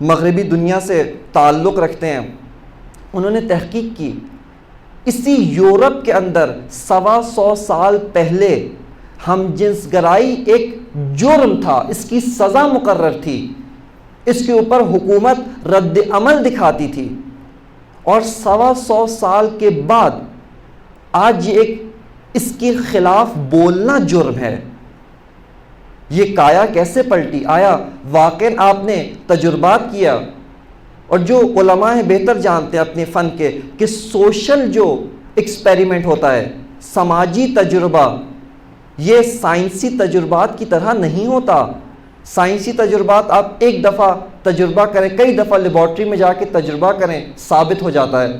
مغربی دنیا سے تعلق رکھتے ہیں، انہوں نے تحقیق کی، اسی یورپ کے اندر 125 سال پہلے ہم جنس گرائی ایک جرم تھا، اس کی سزا مقرر تھی، اس کے اوپر حکومت رد عمل دکھاتی تھی، اور 125 سال کے بعد آج یہ ایک اس کے خلاف بولنا جرم ہے۔ یہ کایا کیسے پلٹی؟ آیا واقعاً آپ نے تجربات کیا؟ اور جو علماء ہیں بہتر جانتے ہیں اپنے فن کے کہ سوشل جو ایکسپیریمنٹ ہوتا ہے، سماجی تجربہ، یہ سائنسی تجربات کی طرح نہیں ہوتا۔ سائنسی تجربات آپ ایک دفعہ تجربہ کریں، کئی دفعہ لیبارٹری میں جا کے تجربہ کریں، ثابت ہو جاتا ہے۔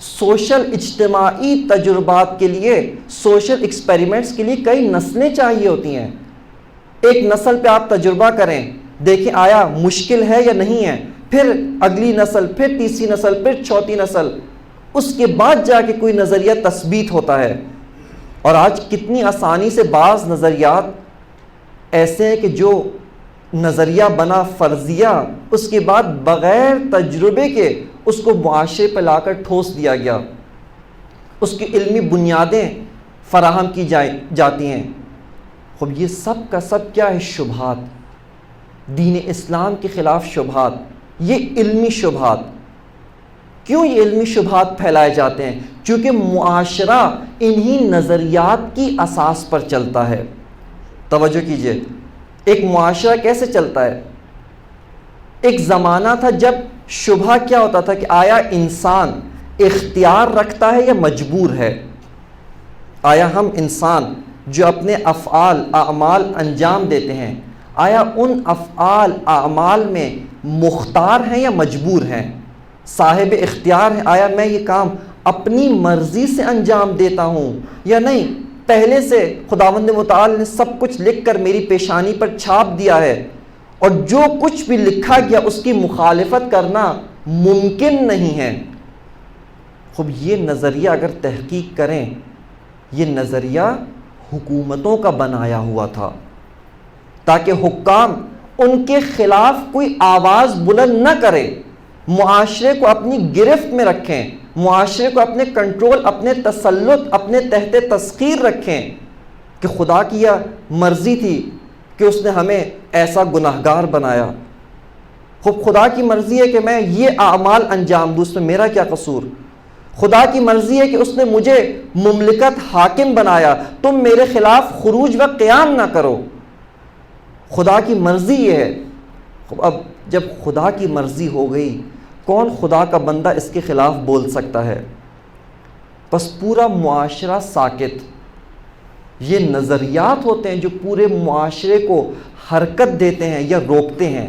سوشل اجتماعی تجربات کے لیے، سوشل ایکسپیریمنٹس کے لیے کئی نسلیں چاہیے ہوتی ہیں۔ ایک نسل پہ آپ تجربہ کریں، دیکھیں آیا مشکل ہے یا نہیں ہے، پھر اگلی نسل، پھر تیسری نسل، پھر چوتھی نسل، اس کے بعد جا کے کوئی نظریہ تثبیت ہوتا ہے۔ اور آج کتنی آسانی سے بعض نظریات ایسے ہیں کہ جو نظریہ بنا فرضیہ، اس کے بعد بغیر تجربے کے اس کو معاشرے پہ لا کر ٹھوس دیا گیا، اس کی علمی بنیادیں فراہم کی جاتی ہیں۔ خب یہ سب کا سب کیا ہے؟ شبہات، دین اسلام کے خلاف شبہات، یہ علمی شبہات۔ کیوں یہ علمی شبہات پھیلائے جاتے ہیں؟ چونکہ معاشرہ انہی نظریات کی اساس پر چلتا ہے۔ توجہ کیجئے، ایک معاشرہ کیسے چلتا ہے؟ ایک زمانہ تھا جب شبہ کیا ہوتا تھا کہ آیا انسان اختیار رکھتا ہے یا مجبور ہے؟ آیا ہم انسان جو اپنے افعال، اعمال انجام دیتے ہیں، آیا ان افعال، اعمال میں مختار ہیں یا مجبور ہیں؟ صاحب اختیار ہے؟ آیا میں یہ کام اپنی مرضی سے انجام دیتا ہوں یا نہیں؟ پہلے سے خداوند متعال نے سب کچھ لکھ کر میری پیشانی پر چھاپ دیا ہے، اور جو کچھ بھی لکھا گیا اس کی مخالفت کرنا ممکن نہیں ہے۔ خب یہ نظریہ اگر تحقیق کریں، یہ نظریہ حکومتوں کا بنایا ہوا تھا تاکہ حکام ان کے خلاف کوئی آواز بلند نہ کرے، معاشرے کو اپنی گرفت میں رکھیں، معاشرے کو اپنے کنٹرول، اپنے تسلط، اپنے تحت تسخیر رکھیں، کہ خدا کی یہ مرضی تھی کہ اس نے ہمیں ایسا گناہگار بنایا۔ خب خدا کی مرضی ہے کہ میں یہ اعمال انجام دوں، اس میں میرا کیا قصور؟ خدا کی مرضی ہے کہ اس نے مجھے مملکت حاکم بنایا، تم میرے خلاف خروج و قیام نہ کرو۔ خدا کی مرضی یہ ہے۔ اب جب خدا کی مرضی ہو گئی، کون خدا کا بندہ اس کے خلاف بول سکتا ہے؟ بس پورا معاشرہ ساکت۔ یہ نظریات ہوتے ہیں جو پورے معاشرے کو حرکت دیتے ہیں یا روکتے ہیں۔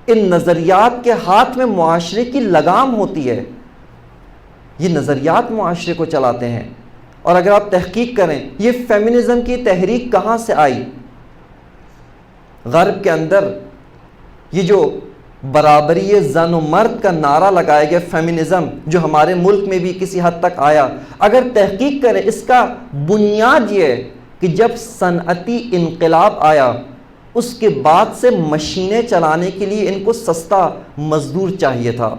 ان نظریات کے ہاتھ میں معاشرے کی لگام ہوتی ہے، یہ نظریات معاشرے کو چلاتے ہیں۔ اور اگر آپ تحقیق کریں یہ فیمنزم کی تحریک کہاں سے آئی؟ غرب کے اندر یہ جو برابری زن و مرد کا نعرہ لگایا گیا، فیمنزم، جو ہمارے ملک میں بھی کسی حد تک آیا، اگر تحقیق کریں اس کا بنیاد یہ ہے کہ جب صنعتی انقلاب آیا، اس کے بعد سے مشینیں چلانے کے لیے ان کو سستا مزدور چاہیے تھا،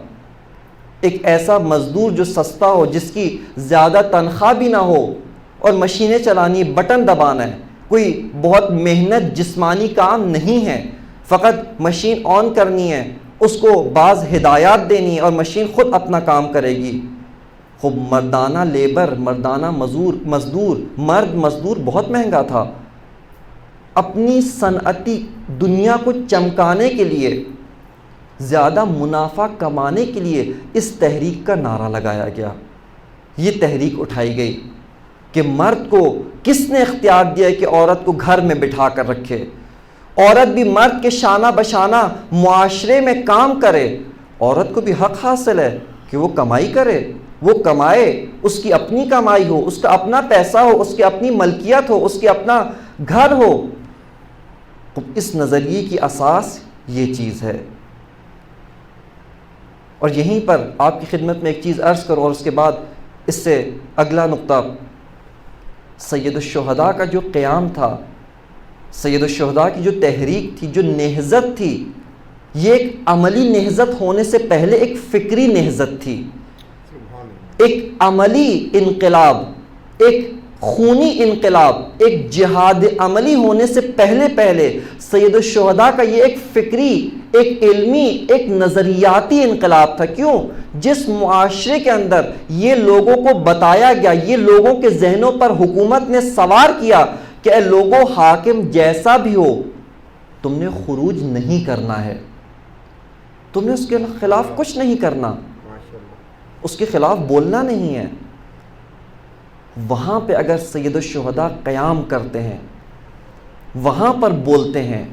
ایک ایسا مزدور جو سستا ہو، جس کی زیادہ تنخواہ بھی نہ ہو، اور مشینیں چلانی، بٹن دبانا ہے، کوئی بہت محنت جسمانی کام نہیں ہے، فقط مشین آن کرنی ہے، اس کو بعض ہدایات دینی ہے اور مشین خود اپنا کام کرے گی۔ خب مردانہ لیبر، مردانہ مزدور، مرد مزدور بہت مہنگا تھا۔ اپنی صنعتی دنیا کو چمکانے کے لیے، زیادہ منافع کمانے کے لیے اس تحریک کا نعرہ لگایا گیا، یہ تحریک اٹھائی گئی کہ مرد کو کس نے اختیار دیا کہ عورت کو گھر میں بٹھا کر رکھے، عورت بھی مرد کے شانہ بشانہ معاشرے میں کام کرے، عورت کو بھی حق حاصل ہے کہ وہ کمائی کرے، وہ کمائے، اس کی اپنی کمائی ہو، اس کا اپنا پیسہ ہو، اس کی اپنی ملکیت ہو، اس کے اپنا گھر ہو۔ اس نظریے کی اساس یہ چیز ہے۔ اور یہیں پر آپ کی خدمت میں ایک چیز عرض کروں اور اس کے بعد اس سے اگلا نقطہ، سید الشہداء کا جو قیام تھا، سید الشہداء کی جو تحریک تھی، جو نہضت تھی، یہ ایک عملی نہضت ہونے سے پہلے ایک فکری نہضت تھی، ایک عملی انقلاب، ایک خونی انقلاب، ایک جہاد عملی ہونے سے پہلے سید الشہداء کا یہ ایک فکری، ایک علمی، ایک نظریاتی انقلاب تھا۔ کیوں؟ جس معاشرے کے اندر یہ لوگوں کو بتایا گیا، یہ لوگوں کے ذہنوں پر حکومت نے سوار کیا کہ اے لوگوں، حاکم جیسا بھی ہو تم نے خروج نہیں کرنا ہے، تم نے اس کے خلاف کچھ نہیں کرنا، اس کے خلاف بولنا نہیں ہے۔ وہاں پہ اگر سید الشہداء قیام کرتے ہیں، وہاں پر بولتے ہیں،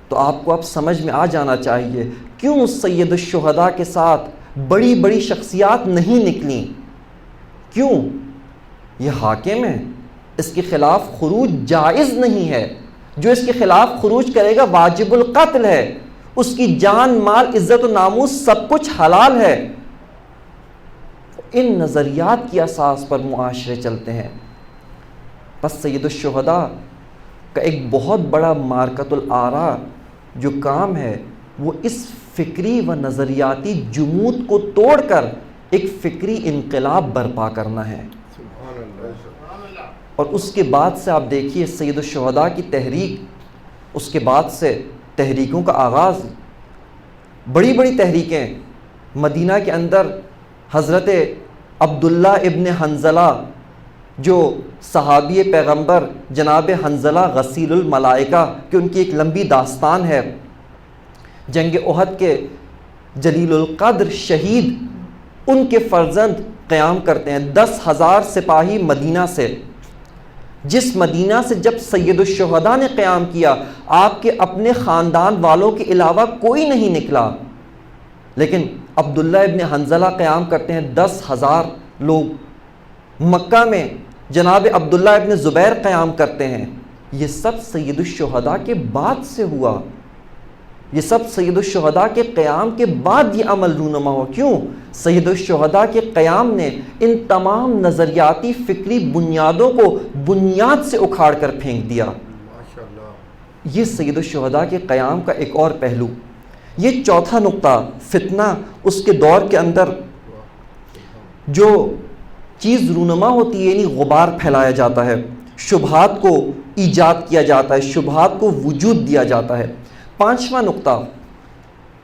تو آپ کو اب سمجھ میں آ جانا چاہیے کیوں سید الشہداء کے ساتھ بڑی بڑی شخصیات نہیں نکلیں۔ کیوں؟ یہ حاکم ہے، اس کے خلاف خروج جائز نہیں ہے، جو اس کے خلاف خروج کرے گا واجب القتل ہے، اس کی جان، مال، عزت و ناموس سب کچھ حلال ہے۔ ان نظریات کی اساس پر معاشرے چلتے ہیں۔ بس سید الشہداء کا ایک بہت بڑا مارکۃ الآراء جو کام ہے، وہ اس فکری و نظریاتی جمود کو توڑ کر ایک فکری انقلاب برپا کرنا ہے۔ اور اس کے بعد سے آپ دیکھیے سید الشہداء کی تحریک، اس کے بعد سے تحریکوں کا آغاز، بڑی بڑی تحریکیں مدینہ کے اندر، حضرت عبداللہ ابن حنظلہ جو صحابی پیغمبر جناب حنظلہ غسیل الملائکہ کہ ان کی ایک لمبی داستان ہے، جنگ احد کے جلیل القدر شہید، ان کے فرزند قیام کرتے ہیں 10,000 سپاہی مدینہ سے، جس مدینہ سے جب سید الشہداء نے قیام کیا آپ کے اپنے خاندان والوں کے علاوہ کوئی نہیں نکلا، لیکن عبداللہ ابن حنظلہ قیام کرتے ہیں 10,000 لوگ۔ مکہ میں جناب عبداللہ ابن زبیر قیام کرتے ہیں۔ یہ سب سید الشہداء کے بعد سے ہوا، یہ سب سید الشہداء کے قیام کے بعد یہ عمل رونما ہو۔ کیوں؟ سید الشہداء کے قیام نے ان تمام نظریاتی فکری بنیادوں کو بنیاد سے اکھاڑ کر پھینک دیا۔ یہ سید الشہداء کے قیام کا ایک اور پہلو۔ یہ چوتھا نقطہ، فتنہ، اس کے دور کے اندر جو چیز رونما ہوتی ہے، یعنی غبار پھیلایا جاتا ہے، شبہات کو ایجاد کیا جاتا ہے، شبہات کو وجود دیا جاتا ہے۔ پانچواں نقطہ،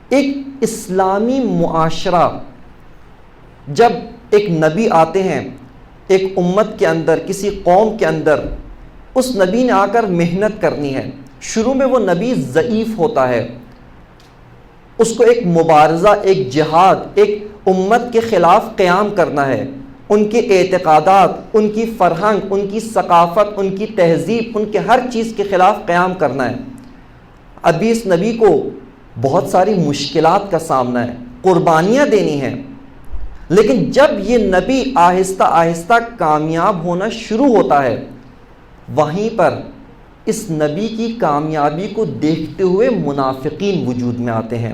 ایک اسلامی معاشرہ، جب ایک نبی آتے ہیں ایک امت کے اندر، کسی قوم کے اندر، اس نبی نے آ کر محنت کرنی ہے۔ شروع میں وہ نبی ضعیف ہوتا ہے، اس کو ایک مبارزہ، ایک جہاد، ایک امت کے خلاف قیام کرنا ہے، ان کے اعتقادات، ان کی فرہنگ، ان کی ثقافت، ان کی تہذیب، ان کے ہر چیز کے خلاف قیام کرنا ہے۔ ابھی اس نبی کو بہت ساری مشکلات کا سامنا ہے، قربانیاں دینی ہیں، لیکن جب یہ نبی آہستہ آہستہ کامیاب ہونا شروع ہوتا ہے، وہیں پر اس نبی کی کامیابی کو دیکھتے ہوئے منافقین وجود میں آتے ہیں۔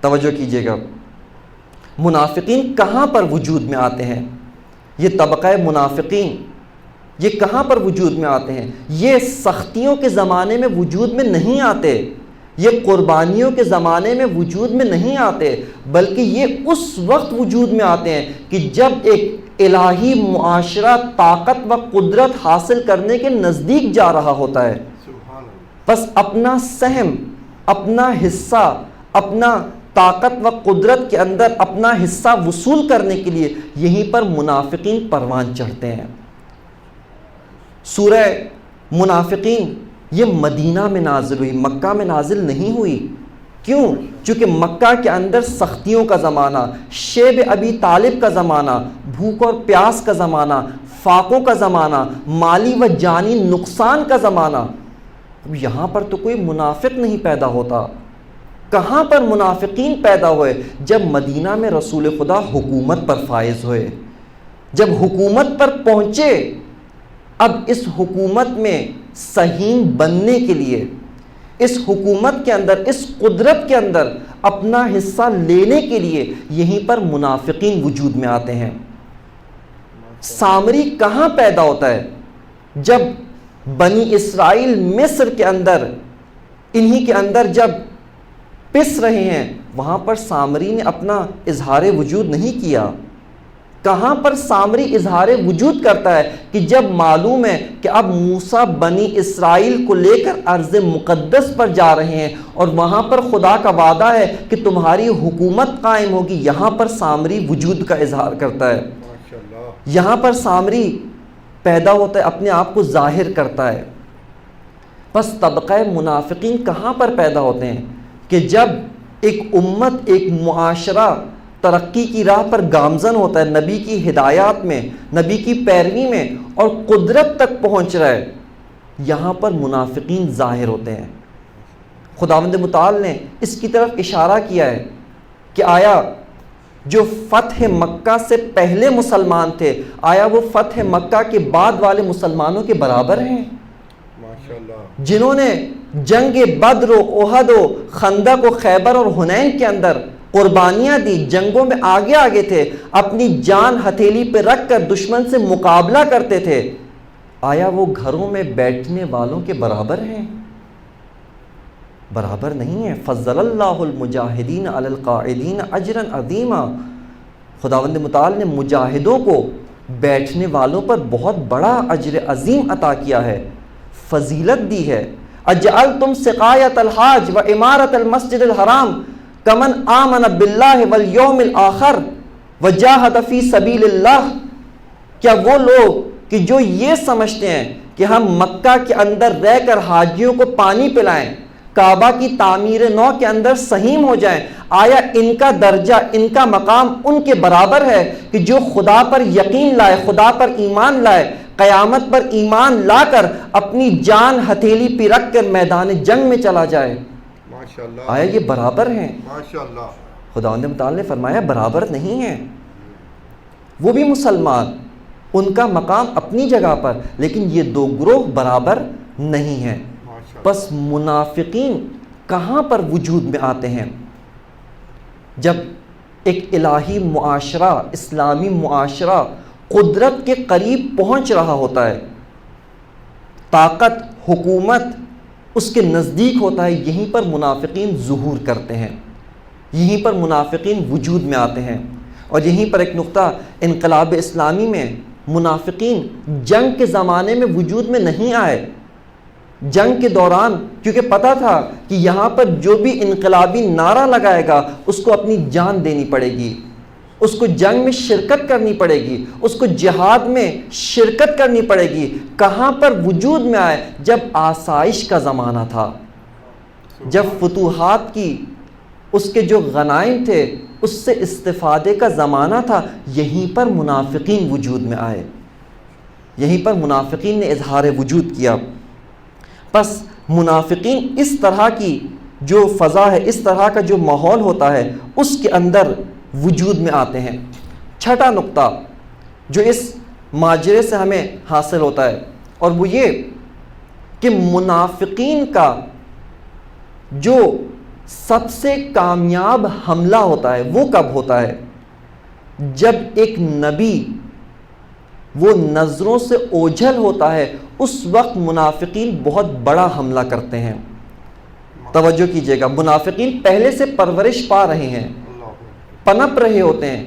توجہ کیجیے گا، منافقین کہاں پر وجود میں آتے ہیں؟ یہ طبقہ منافقین یہ کہاں پر وجود میں آتے ہیں؟ یہ سختیوں کے زمانے میں وجود میں نہیں آتے، یہ قربانیوں کے زمانے میں وجود میں نہیں آتے، بلکہ یہ اس وقت وجود میں آتے ہیں کہ جب ایک الہی معاشرہ طاقت و قدرت حاصل کرنے کے نزدیک جا رہا ہوتا ہے۔ بس اپنا سہم، اپنا حصہ، اپنا طاقت و قدرت کے اندر اپنا حصہ وصول کرنے کے لیے یہیں پر منافقین پروان چڑھتے ہیں۔ سورہ منافقین یہ مدینہ میں نازل ہوئی، مکہ میں نازل نہیں ہوئی۔ کیوں؟ چونکہ مکہ کے اندر سختیوں کا زمانہ، شیب ابی طالب کا زمانہ، بھوک اور پیاس کا زمانہ، فاقوں کا زمانہ، مالی و جانی نقصان کا زمانہ۔ اب یہاں پر تو کوئی منافق نہیں پیدا ہوتا۔ کہاں پر منافقین پیدا ہوئے؟ جب مدینہ میں رسول خدا حکومت پر فائز ہوئے، جب حکومت پر پہنچے، اب اس حکومت میں سہیم بننے کے لیے، اس حکومت کے اندر، اس قدرت کے اندر اپنا حصہ لینے کے لیے یہیں پر منافقین وجود میں آتے ہیں۔ سامری کہاں پیدا ہوتا ہے؟ جب بنی اسرائیل مصر کے اندر، انہی کے اندر جب پس رہے ہیں، وہاں پر سامری نے اپنا اظہار وجود نہیں کیا۔ کہاں پر سامری اظہار وجود کرتا ہے؟ کہ جب معلوم ہے کہ اب موسیٰ بنی اسرائیل کو لے کر ارض مقدس پر جا رہے ہیں اور وہاں پر خدا کا وعدہ ہے کہ تمہاری حکومت قائم ہوگی، یہاں پر سامری وجود کا اظہار کرتا ہے۔ یہاں پر سامری پیدا ہوتا ہے، اپنے آپ کو ظاہر کرتا ہے۔ پس طبقہ منافقین کہاں پر پیدا ہوتے ہیں؟ کہ جب ایک امت، ایک معاشرہ ترقی کی راہ پر گامزن ہوتا ہے، نبی کی ہدایات میں، نبی کی پیروی میں، اور قدرت تک پہنچ رہا ہے، یہاں پر منافقین ظاہر ہوتے ہیں۔ خداوند متعال نے اس کی طرف اشارہ کیا ہے کہ آیا جو فتح مکہ سے پہلے مسلمان تھے، آیا وہ فتح مکہ کے بعد والے مسلمانوں کے برابر ہیں؟ جنہوں نے جنگ بدر و احد و خندق و خیبر اور حنین کے اندر قربانیاں دی، جنگوں میں آگے آگے تھے، اپنی جان ہتھیلی پہ رکھ کر دشمن سے مقابلہ کرتے تھے، آیا وہ گھروں میں بیٹھنے والوں کے برابر ہیں؟ برابر نہیں ہے۔ فضل اللہ المجاہدین علی القاعدین اجرا عظیما، خداوند متعال نے مجاہدوں کو بیٹھنے والوں پر بہت بڑا اجر عظیم عطا کیا ہے، فضیلت دی ہے۔ اجعلتم سقایۃ الحاج و عمارت المسجد الحرام کمن آمن باللہ والیوم الآخر وجاہد فی سبیل اللہ، کیا وہ لوگ کہ جو یہ سمجھتے ہیں کہ ہم مکہ کے اندر رہ کر حاجیوں کو پانی پلائیں، کعبہ کی تعمیر نو کے اندر سہیم ہو جائیں، آیا ان کا درجہ، ان کا مقام ان کے برابر ہے کہ جو خدا پر یقین لائے، خدا پر ایمان لائے، قیامت پر ایمان لا کر اپنی جان ہتھیلی پہ رکھ کر میدان جنگ میں چلا جائے؟ آیا یہ برابر ہیں؟ خداوند متعال نے فرمایا برابر نہیں ہیں۔ وہ بھی مسلمان، ان کا مقام اپنی جگہ پر، لیکن یہ دو گروہ برابر نہیں ہیں۔ بس منافقین کہاں پر وجود میں آتے ہیں؟ جب ایک الہی معاشرہ، اسلامی معاشرہ قدرت کے قریب پہنچ رہا ہوتا ہے، طاقت، حکومت اس کے نزدیک ہوتا ہے، یہیں پر منافقین ظہور کرتے ہیں، یہیں پر منافقین وجود میں آتے ہیں۔ اور یہیں پر ایک نقطہ، انقلاب اسلامی میں منافقین جنگ کے زمانے میں وجود میں نہیں آئے۔ جنگ کے دوران کیونکہ پتا تھا کہ یہاں پر جو بھی انقلابی نعرہ لگائے گا اس کو اپنی جان دینی پڑے گی، اس کو جنگ میں شرکت کرنی پڑے گی، اس کو جہاد میں شرکت کرنی پڑے گی۔ کہاں پر وجود میں آئے؟ جب آسائش کا زمانہ تھا، جب فتوحات کی اس کے جو غنائم تھے اس سے استفادے کا زمانہ تھا، یہیں پر منافقین وجود میں آئے، یہیں پر منافقین نے اظہار وجود کیا۔ پس منافقین اس طرح کی جو فضا ہے، اس طرح کا جو ماحول ہوتا ہے، اس کے اندر وجود میں آتے ہیں۔ چھٹا نقطہ جو اس ماجرے سے ہمیں حاصل ہوتا ہے، اور وہ یہ کہ منافقین کا جو سب سے کامیاب حملہ ہوتا ہے وہ کب ہوتا ہے؟ جب ایک نبی وہ نظروں سے اوجھل ہوتا ہے، اس وقت منافقین بہت بڑا حملہ کرتے ہیں۔ توجہ کیجئے گا، منافقین پہلے سے پرورش پا رہے ہیں، پنپ رہے ہوتے ہیں،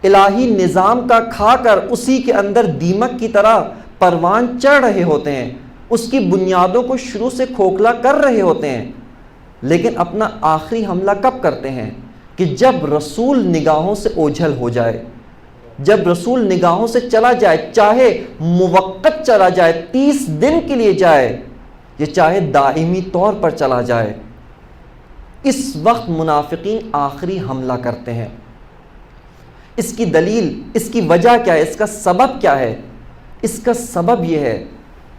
الہی نظام کا کھا کر اسی کے اندر دیمک کی طرح پروان چڑھ رہے ہوتے ہیں، اس کی بنیادوں کو شروع سے کھوکھلا کر رہے ہوتے ہیں، لیکن اپنا آخری حملہ کب کرتے ہیں؟ کہ جب رسول نگاہوں سے اوجھل ہو جائے، جب رسول نگاہوں سے چلا جائے، چاہے موقت چلا جائے، 30 دن کے لیے جائے، یا چاہے دائمی طور پر چلا جائے، اس وقت منافقین آخری حملہ کرتے ہیں۔ اس کی دلیل، اس کی وجہ کیا ہے؟ اس کا سبب کیا ہے؟ اس کا سبب یہ ہے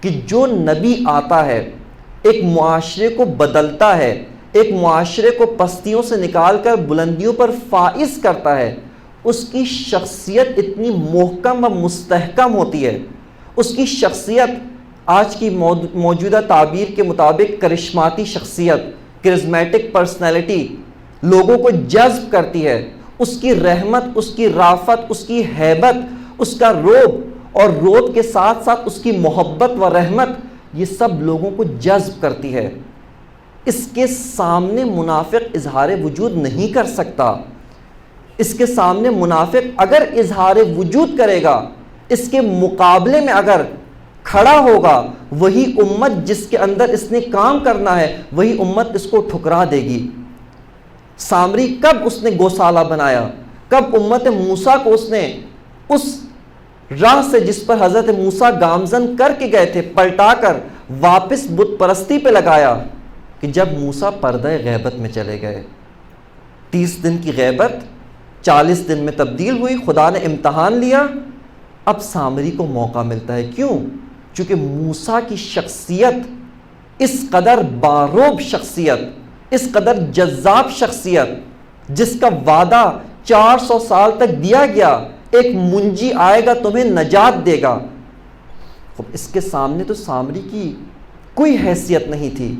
کہ جو نبی آتا ہے، ایک معاشرے کو بدلتا ہے، ایک معاشرے کو پستیوں سے نکال کر بلندیوں پر فائز کرتا ہے، اس کی شخصیت اتنی محکم و مستحکم ہوتی ہے، اس کی شخصیت آج کی موجودہ تعبیر کے مطابق کرشماتی شخصیت، کرزمیٹک پرسنالٹی لوگوں کو جذب کرتی ہے، اس کی رحمت، اس کی رافت، اس کی ہیبت، اس کا روب، اور روب کے ساتھ ساتھ اس کی محبت و رحمت، یہ سب لوگوں کو جذب کرتی ہے۔ اس کے سامنے منافق اظہار وجود نہیں کر سکتا۔ اس کے سامنے منافق اگر اظہار وجود کرے گا، اس کے مقابلے میں اگر کھڑا ہوگا، وہی امت جس کے اندر اس نے کام کرنا ہے، وہی امت اس کو ٹھکرا دے گی۔ سامری کب اس نے گوسالہ بنایا؟ کب امت موسیٰ کو اس نے اس راہ سے جس پر حضرت موسیٰ گامزن کر کے گئے تھے پلٹا کر واپس بت پرستی پہ لگایا؟ کہ جب موسیٰ پردہ غیبت میں چلے گئے۔ 30 دن کی غیبت 40 دن میں تبدیل ہوئی، خدا نے امتحان لیا، اب سامری کو موقع ملتا ہے۔ کیوں؟ چونکہ موسیٰ کی شخصیت اس قدر باروب شخصیت، اس قدر جذاب شخصیت، جس کا وعدہ 400 سال تک دیا گیا، ایک منجی آئے گا تمہیں نجات دے گا۔ اس کے سامنے تو سامری کی کوئی حیثیت نہیں تھی،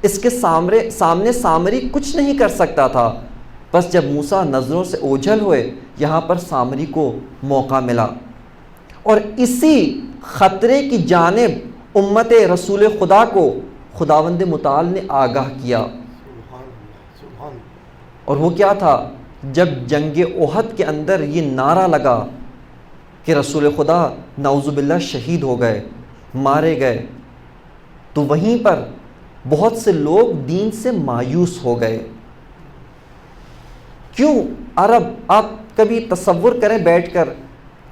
اس کے سامنے سامری کچھ نہیں کر سکتا تھا۔ بس جب موسیٰ نظروں سے اوجھل ہوئے، یہاں پر سامری کو موقع ملا، اور اسی خطرے کی جانب امت رسول خدا کو خداوند متعال نے آگاہ کیا۔ اور وہ کیا تھا؟ جب جنگ احد کے اندر یہ نعرہ لگا کہ رسول خدا نعوذ باللہ شہید ہو گئے، مارے گئے، تو وہیں پر بہت سے لوگ دین سے مایوس ہو گئے۔ کیوں؟ عرب، آپ کبھی تصور کریں بیٹھ کر،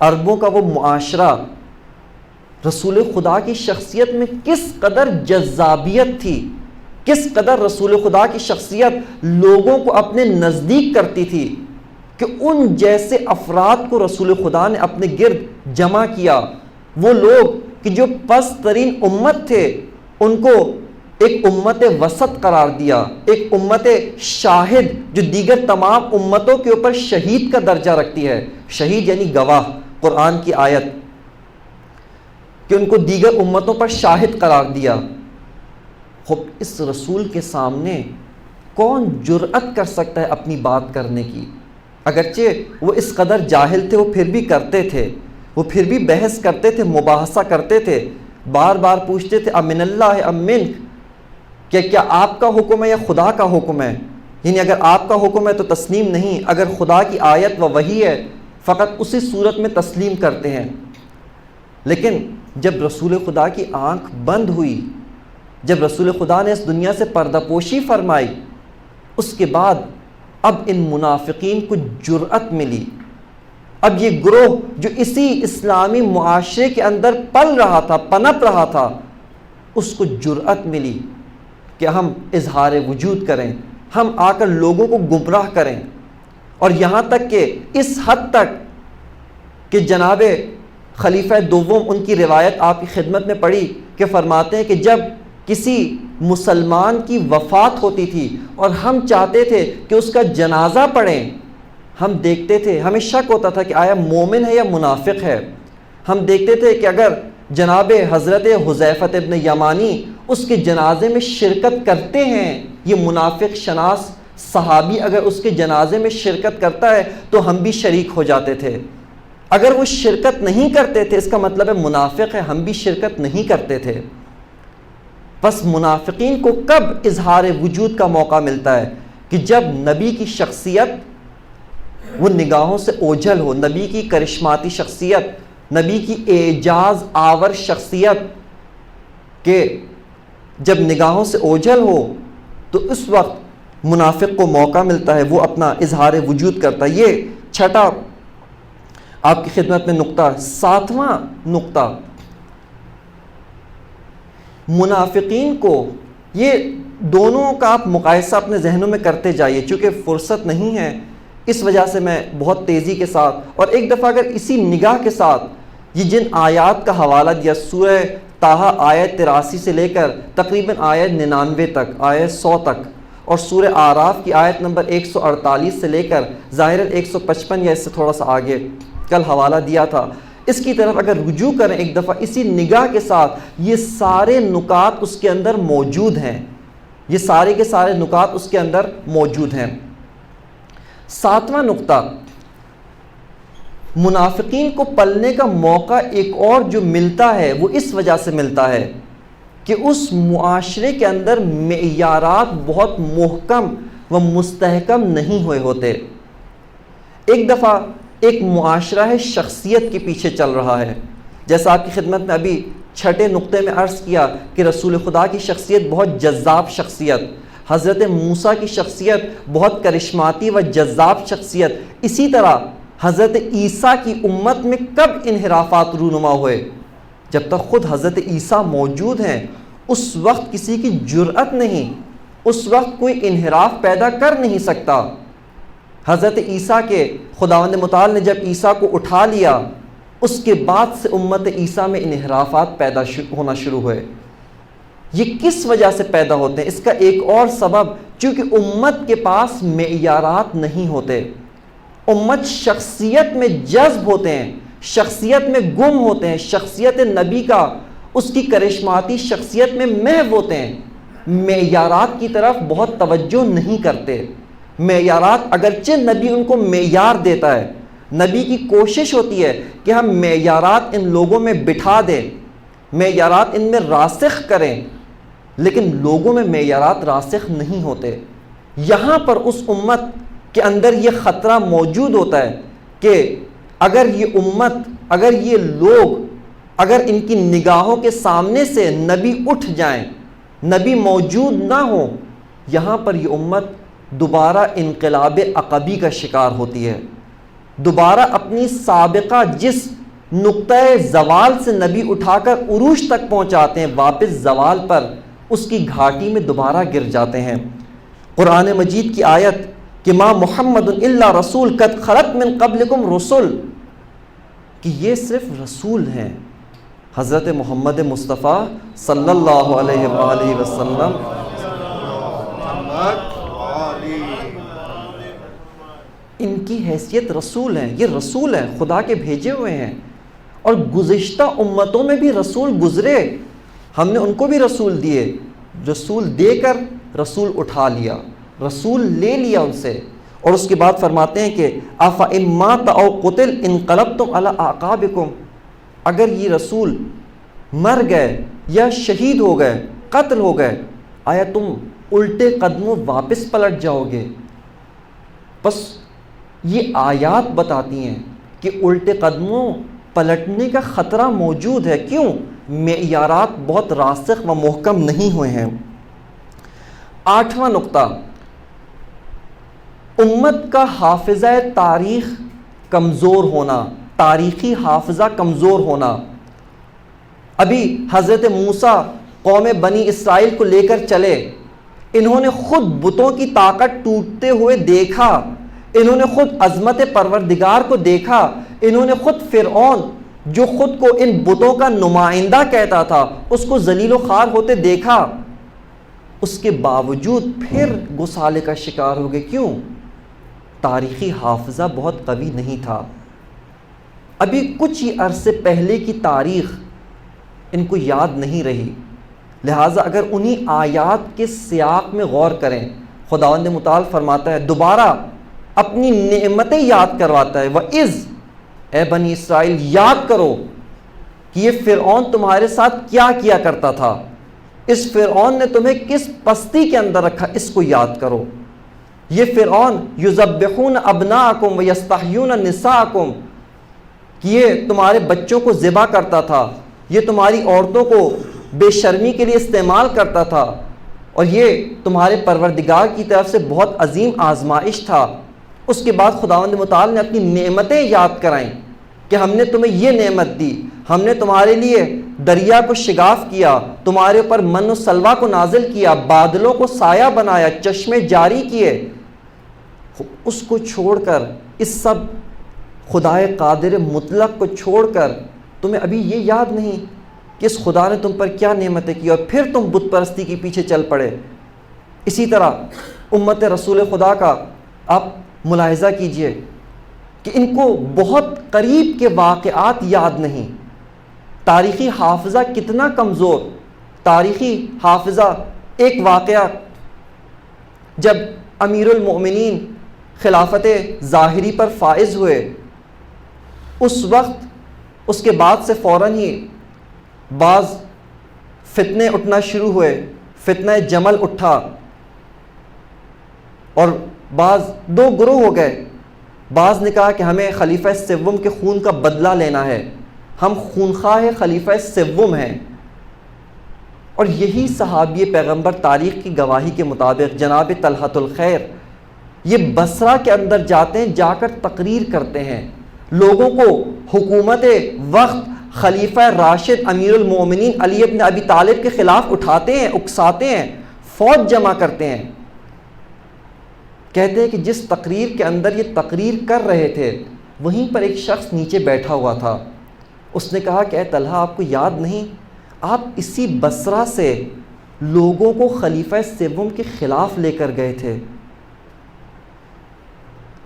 عربوں کا وہ معاشرہ رسول خدا کی شخصیت میں کس قدر جذابیت تھی، کس قدر رسول خدا کی شخصیت لوگوں کو اپنے نزدیک کرتی تھی، کہ ان جیسے افراد کو رسول خدا نے اپنے گرد جمع کیا۔ وہ لوگ کہ جو پست ترین امت تھے، ان کو ایک امت وسط قرار دیا، ایک امت شاہد جو دیگر تمام امتوں کے اوپر شہید کا درجہ رکھتی ہے۔ شہید یعنی گواہ، قرآن کی آیت کہ ان کو دیگر امتوں پر شاہد قرار دیا۔ خب اس رسول کے سامنے کون جرأت کر سکتا ہے اپنی بات کرنے کی؟ اگرچہ وہ اس قدر جاہل تھے، وہ پھر بھی کرتے تھے، وہ پھر بھی بحث کرتے تھے، مباحثہ کرتے تھے، بار بار پوچھتے تھے امن اللہ ام منک، کہ کیا آپ کا حکم ہے یا خدا کا حکم ہے؟ یعنی اگر آپ کا حکم ہے تو تسلیم نہیں، اگر خدا کی آیت و وحی ہے فقط اسی صورت میں تسلیم کرتے ہیں۔ لیکن جب رسول خدا کی آنکھ بند ہوئی، جب رسول خدا نے اس دنیا سے پردہ پوشی فرمائی، اس کے بعد اب ان منافقین کو جرأت ملی۔ اب یہ گروہ جو اسی اسلامی معاشرے کے اندر پل رہا تھا، پنپ رہا تھا، اس کو جرأت ملی کہ ہم اظہار وجود کریں، ہم آ کر لوگوں کو گمراہ کریں۔ اور یہاں تک کہ اس حد تک کہ جناب خلیفہ دوم، ان کی روایت آپ کی خدمت میں پڑھی کہ فرماتے ہیں کہ جب کسی مسلمان کی وفات ہوتی تھی اور ہم چاہتے تھے کہ اس کا جنازہ پڑھیں، ہم دیکھتے تھے، ہمیں شک ہوتا تھا کہ آیا مومن ہے یا منافق ہے۔ ہم دیکھتے تھے کہ اگر جناب حضرت حذیفہ ابن یمانی اس کے جنازے میں شرکت کرتے ہیں، یہ منافق شناس صحابی اگر اس کے جنازے میں شرکت کرتا ہے تو ہم بھی شریک ہو جاتے تھے۔ اگر وہ شرکت نہیں کرتے تھے، اس کا مطلب ہے منافق ہے، ہم بھی شرکت نہیں کرتے تھے۔ پس منافقین کو کب اظہار وجود کا موقع ملتا ہے؟ کہ جب نبی کی شخصیت وہ نگاہوں سے اوجھل ہو، نبی کی کرشماتی شخصیت، نبی کی اعجاز آور شخصیت کہ جب نگاہوں سے اوجھل ہو تو اس وقت منافق کو موقع ملتا ہے، وہ اپنا اظہار وجود کرتا ہے۔ یہ چھٹا آپ کی خدمت میں نقطہ۔ ساتواں نقطہ، منافقین کو، یہ دونوں کا آپ مقایسہ اپنے ذہنوں میں کرتے جائیے، چونکہ فرصت نہیں ہے اس وجہ سے میں بہت تیزی کے ساتھ، اور ایک دفعہ اگر اسی نگاہ کے ساتھ یہ جن آیات کا حوالہ دیا، سورہ طٰہٰ آیت 83 سے لے کر تقریباً آیت 99 تک، آیت 100 تک، اور سورہ اعراف کی آیت نمبر 148 سے لے کر ظاہراً 155 یا اس سے تھوڑا سا آگے کل حوالہ دیا تھا، اس کی طرف اگر رجوع کریں ایک دفعہ اسی نگاہ کے ساتھ، یہ سارے نکات اس کے اندر موجود ہیں، یہ سارے کے سارے نکات اس کے اندر موجود ہیں۔ ساتواں نقطہ، منافقین کو پلنے کا موقع ایک اور جو ملتا ہے وہ اس وجہ سے ملتا ہے کہ اس معاشرے کے اندر معیارات بہت محکم و مستحکم نہیں ہوئے ہوتے۔ ایک دفعہ ایک معاشرہ ہے شخصیت کے پیچھے چل رہا ہے، جیسا آپ کی خدمت میں ابھی چھٹے نقطے میں عرض کیا کہ رسول خدا کی شخصیت بہت جذاب شخصیت، حضرت موسیٰ کی شخصیت بہت کرشماتی و جذاب شخصیت، اسی طرح حضرت عیسیٰ کی امت میں کب انحرافات رونما ہوئے؟ جب تک خود حضرت عیسیٰ موجود ہیں اس وقت کسی کی جرأت نہیں، اس وقت کوئی انحراف پیدا کر نہیں سکتا۔ حضرت عیسیٰ کے خداوند متعال نے جب عیسیٰ کو اٹھا لیا، اس کے بعد سے امت عیسیٰ میں انحرافات پیدا ہونا شروع ہوئے۔ یہ کس وجہ سے پیدا ہوتے ہیں؟ اس کا ایک اور سبب، چونکہ امت کے پاس معیارات نہیں ہوتے، امت شخصیت میں جذب ہوتے ہیں، شخصیت میں گم ہوتے ہیں، شخصیت نبی کا، اس کی کرشماتی شخصیت میں محو ہوتے ہیں، معیارات کی طرف بہت توجہ نہیں کرتے۔ معیارات اگرچہ نبی ان کو معیار دیتا ہے، نبی کی کوشش ہوتی ہے کہ ہم معیارات ان لوگوں میں بٹھا دیں، معیارات ان میں راسخ کریں، لیکن لوگوں میں معیارات راسخ نہیں ہوتے۔ یہاں پر اس امت کے اندر یہ خطرہ موجود ہوتا ہے کہ اگر یہ امت، اگر یہ لوگ، اگر ان کی نگاہوں کے سامنے سے نبی اٹھ جائیں، نبی موجود نہ ہو، یہاں پر یہ امت دوبارہ انقلاب عقبی کا شکار ہوتی ہے، دوبارہ اپنی سابقہ جس نقطۂ زوال سے نبی اٹھا کر عروج تک پہنچاتے ہیں، واپس زوال پر اس کی گھاٹی میں دوبارہ گر جاتے ہیں۔ قرآن مجید کی آیت کہ ما محمد الا رسول قد خلت من قبلکم رسل، کہ یہ صرف رسول ہیں، حضرت محمد مصطفیٰ صلی اللہ علیہ وآلہ وسلم ان کی حیثیت رسول ہیں، یہ رسول ہیں، خدا کے بھیجے ہوئے ہیں، اور گزشتہ امتوں میں بھی رسول گزرے، ہم نے ان کو بھی رسول دیے، رسول دے کر رسول اٹھا لیا، رسول لے لیا ان سے، اور اس کے بعد فرماتے ہیں کہ أَفَإِن مَاتَ أَوْ قُتِلَ انقلبتم علی اعقابکم، اگر یہ رسول مر گئے یا شہید ہو گئے، قتل ہو گئے، آیا تم الٹے قدموں واپس پلٹ جاؤ گے؟ بس یہ آیات بتاتی ہیں کہ الٹے قدموں پلٹنے کا خطرہ موجود ہے۔ کیوں؟ معیارات بہت راسخ و محکم نہیں ہوئے ہیں۔ آٹھواں نقطہ، امت کا حافظہ تاریخ کمزور ہونا، تاریخی حافظہ کمزور ہونا۔ ابھی حضرت موسیٰ قوم بنی اسرائیل کو لے کر چلے، انہوں نے خود بتوں کی طاقت ٹوٹتے ہوئے دیکھا، انہوں نے خود عظمت پروردگار کو دیکھا، انہوں نے خود فرعون جو خود کو ان بتوں کا نمائندہ کہتا تھا اس کو ذلیل و خوار ہوتے دیکھا، اس کے باوجود پھر گسالے کا شکار ہو گئے۔ کیوں؟ تاریخی حافظہ بہت قوی نہیں تھا، ابھی کچھ ہی عرصے پہلے کی تاریخ ان کو یاد نہیں رہی، لہٰذا اگر انہی آیات کے سیاق میں غور کریں، خداوند متعال فرماتا ہے، دوبارہ اپنی نعمتیں یاد کرواتا ہے، وَإِذْ، اے بنی اسرائیل یاد کرو کہ یہ فرعون تمہارے ساتھ کیا کیا کرتا تھا، اس فرعون نے تمہیں کس پستی کے اندر رکھا، اس کو یاد کرو۔ یہ فرعون یذبحون ابناءکم ویستحیون نساءکم، کہ یہ تمہارے بچوں کو ذبح کرتا تھا، یہ تمہاری عورتوں کو بے شرمی کے لیے استعمال کرتا تھا، اور یہ تمہارے پروردگار کی طرف سے بہت عظیم آزمائش تھا۔ اس کے بعد خداوند متعال نے اپنی نعمتیں یاد کرائیں کہ ہم نے تمہیں یہ نعمت دی، ہم نے تمہارے لیے دریا کو شگاف کیا، تمہارے اوپر من و سلوہ کو نازل کیا، بادلوں کو سایہ بنایا، چشمے جاری کیے۔ اس کو چھوڑ کر، اس سب خدائے قادر مطلق کو چھوڑ کر تمہیں ابھی یہ یاد نہیں کہ اس خدا نے تم پر کیا نعمتیں کی، اور پھر تم بت پرستی کے پیچھے چل پڑے۔ اسی طرح امت رسول خدا کا آپ ملاحظہ کیجئے کہ ان کو بہت قریب کے واقعات یاد نہیں۔ تاریخی حافظہ کتنا کمزور، تاریخی حافظہ۔ ایک واقعہ، جب امیر المؤمنین خلافت ظاہری پر فائز ہوئے، اس وقت اس کے بعد سے فوراً ہی بعض فتنے اٹھنا شروع ہوئے۔ فتنہ جمل اٹھا اور بعض دو گروہ ہو گئے۔ بعض نے کہا کہ ہمیں خلیفہ سوم کے خون کا بدلہ لینا ہے، ہم خونخواہ خلیفہ سوم ہیں۔ اور یہی صحابی پیغمبر تاریخ کی گواہی کے مطابق جناب طلحۃ الخیر یہ بصرہ کے اندر جاتے ہیں، جا کر تقریر کرتے ہیں، لوگوں کو حکومت وقت خلیفہ راشد امیر المومنین علی ابن ابی طالب کے خلاف اٹھاتے ہیں، اکساتے ہیں، فوج جمع کرتے ہیں۔ کہتے ہیں کہ جس تقریر کے اندر یہ تقریر کر رہے تھے، وہیں پر ایک شخص نیچے بیٹھا ہوا تھا۔ اس نے کہا کہ اے طلحہ، آپ کو یاد نہیں، آپ اسی بصرہ سے لوگوں کو خلیفہ سوم کے خلاف لے کر گئے تھے۔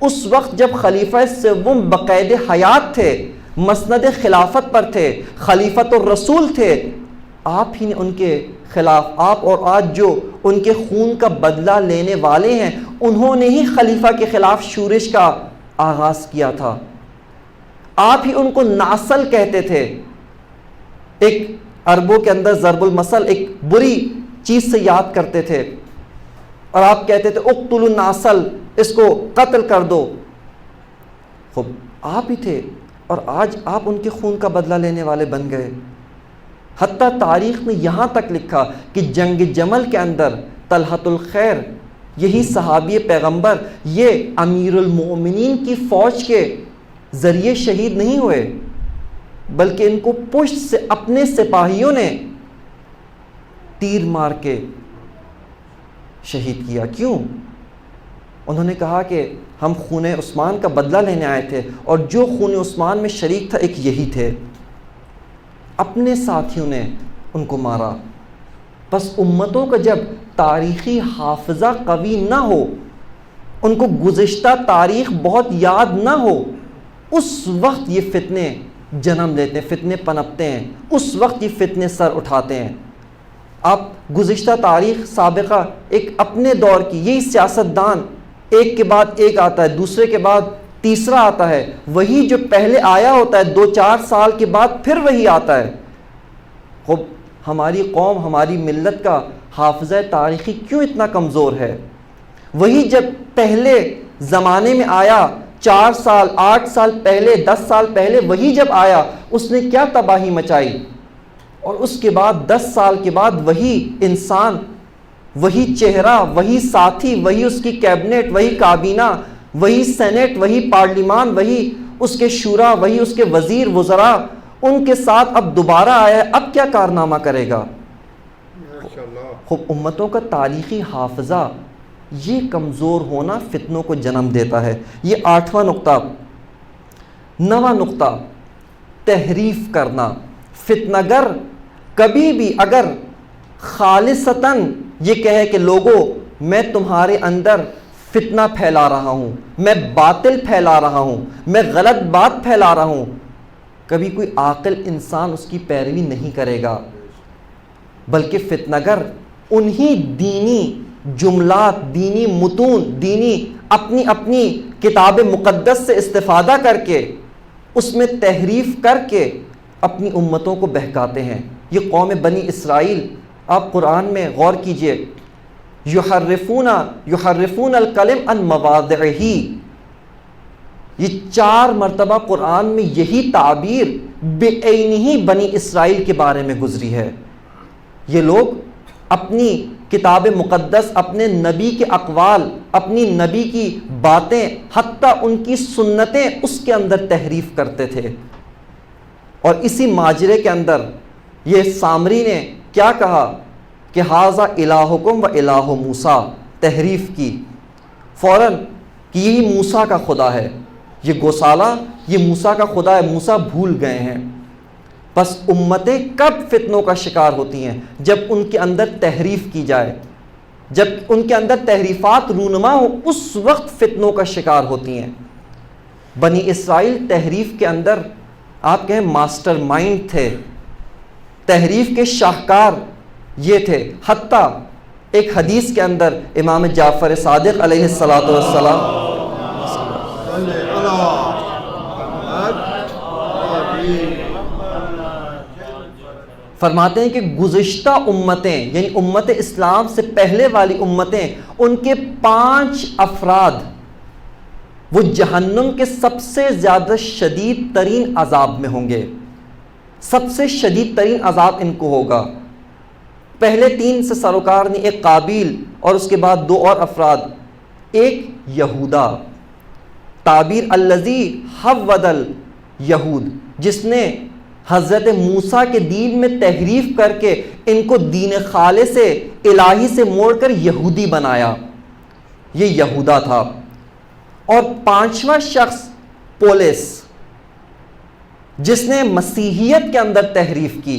اس وقت جب خلیفہ سوم بقید حیات تھے، مسند خلافت پر تھے، خلیفۃ الرسول تھے، آپ ہی نے ان کے خلاف، آپ اور آج جو ان کے خون کا بدلہ لینے والے ہیں، انہوں نے ہی خلیفہ کے خلاف شورش کا آغاز کیا تھا۔ آپ ہی ان کو ناسل کہتے تھے۔ ایک عربوں کے اندر ضرب المثل ایک بری چیز سے یاد کرتے تھے، اور آپ کہتے تھے اقتلوا الناسل، اس کو قتل کر دو۔ خب آپ ہی تھے، اور آج آپ ان کے خون کا بدلہ لینے والے بن گئے۔ حتیٰ تاریخ نے یہاں تک لکھا کہ جنگ جمل کے اندر طلحۃ الخیر، یہی صحابی پیغمبر، یہ امیر المؤمنین کی فوج کے ذریعے شہید نہیں ہوئے، بلکہ ان کو پشت سے اپنے سپاہیوں نے تیر مار کے شہید کیا۔ کیوں؟ انہوں نے کہا کہ ہم خون عثمان کا بدلہ لینے آئے تھے، اور جو خون عثمان میں شریک تھا ایک یہی تھے۔ اپنے ساتھیوں نے ان کو مارا۔ بس امتوں کا جب تاریخی حافظہ قوی نہ ہو، ان کو گزشتہ تاریخ بہت یاد نہ ہو، اس وقت یہ فتنے جنم لیتے ہیں، فتنے پنپتے ہیں، اس وقت یہ فتنے سر اٹھاتے ہیں۔ آپ گزشتہ تاریخ سابقہ ایک اپنے دور کی، یہی سیاستدان ایک کے بعد ایک آتا ہے، دوسرے کے بعد تیسرا آتا ہے، وہی جو پہلے آیا ہوتا ہے 2-4 سال کے بعد پھر وہی آتا ہے۔ خب ہماری قوم، ہماری ملت کا حافظہ تاریخی کیوں اتنا کمزور ہے؟ وہی جب پہلے زمانے میں آیا، 4 سال 8 سال پہلے، 10 سال پہلے، وہی جب آیا اس نے کیا تباہی مچائی، اور اس کے بعد 10 سال کے بعد وہی انسان، وہی چہرہ، وہی ساتھی، وہی اس کی کیبنٹ، وہی کابینہ، وہی سینٹ، وہی پارلیمان، وہی اس کے شورا، وہی اس کے وزیر وزراء، ان کے ساتھ اب دوبارہ آیا ہے، اب کیا کارنامہ کرے گا؟ خب امتوں کا تاریخی حافظہ یہ کمزور ہونا فتنوں کو جنم دیتا ہے۔ یہ 8واں نقطہ۔ 9واں نقطہ، تحریف کرنا۔ فتنگر کبھی بھی اگر خالصتاً یہ کہے کہ لوگوں میں تمہارے اندر فتنہ پھیلا رہا ہوں، میں باطل پھیلا رہا ہوں، میں غلط بات پھیلا رہا ہوں، کبھی کوئی عاقل انسان اس کی پیروی نہیں کرے گا، بلکہ فتنگر انہی دینی جملات، دینی متون، دینی اپنی کتاب مقدس سے استفادہ کر کے اس میں تحریف کر کے اپنی امتوں کو بہکاتے ہیں۔ یہ قوم بنی اسرائیل، آپ قرآن میں غور کیجئے، یحرفون الکلم عن مواضعہ، یہ 4 مرتبہ قرآن میں یہی تعبیر بعینہ بنی اسرائیل کے بارے میں گزری ہے۔ یہ لوگ اپنی کتاب مقدس، اپنے نبی کے اقوال، اپنی نبی کی باتیں، حتیٰ ان کی سنتیں اس کے اندر تحریف کرتے تھے. اور اسی ماجرے کے اندر یہ سامری نے کیا کہا کہ ھذا الہکم و الہ موسیٰ، تحریف کی فوراً کہ یہی موسیٰ کا خدا ہے، یہ گوسالہ یہ موسیٰ کا خدا ہے، موسیٰ بھول گئے ہیں. بس امتیں کب فتنوں کا شکار ہوتی ہیں؟ جب ان کے اندر تحریف کی جائے، جب ان کے اندر تحریفات رونما ہو، اس وقت فتنوں کا شکار ہوتی ہیں. بنی اسرائیل تحریف کے اندر آپ کہیں ماسٹر مائنڈ تھے، تحریف کے شاہکار یہ تھے. حتیٰ ایک حدیث کے اندر امام جعفر صادق علیہ السلام فرماتے ہیں کہ گزشتہ امتیں یعنی امت اسلام سے پہلے والی امتیں، ان کے 5 افراد وہ جہنم کے سب سے زیادہ شدید ترین عذاب میں ہوں گے. سب سے شدید ترین عذاب ان کو ہوگا. پہلے 3 سے سروکار نے، ایک قابیل اور اس کے بعد 2 اور افراد. ایک یہودا، تعبیر الذی حود الیہود، جس نے حضرت موسیٰ کے دین میں تحریف کر کے ان کو دین خالص سے الہی سے موڑ کر یہودی بنایا، یہ یہودا تھا. اور 5واں شخص پولس، جس نے مسیحیت کے اندر تحریف کی.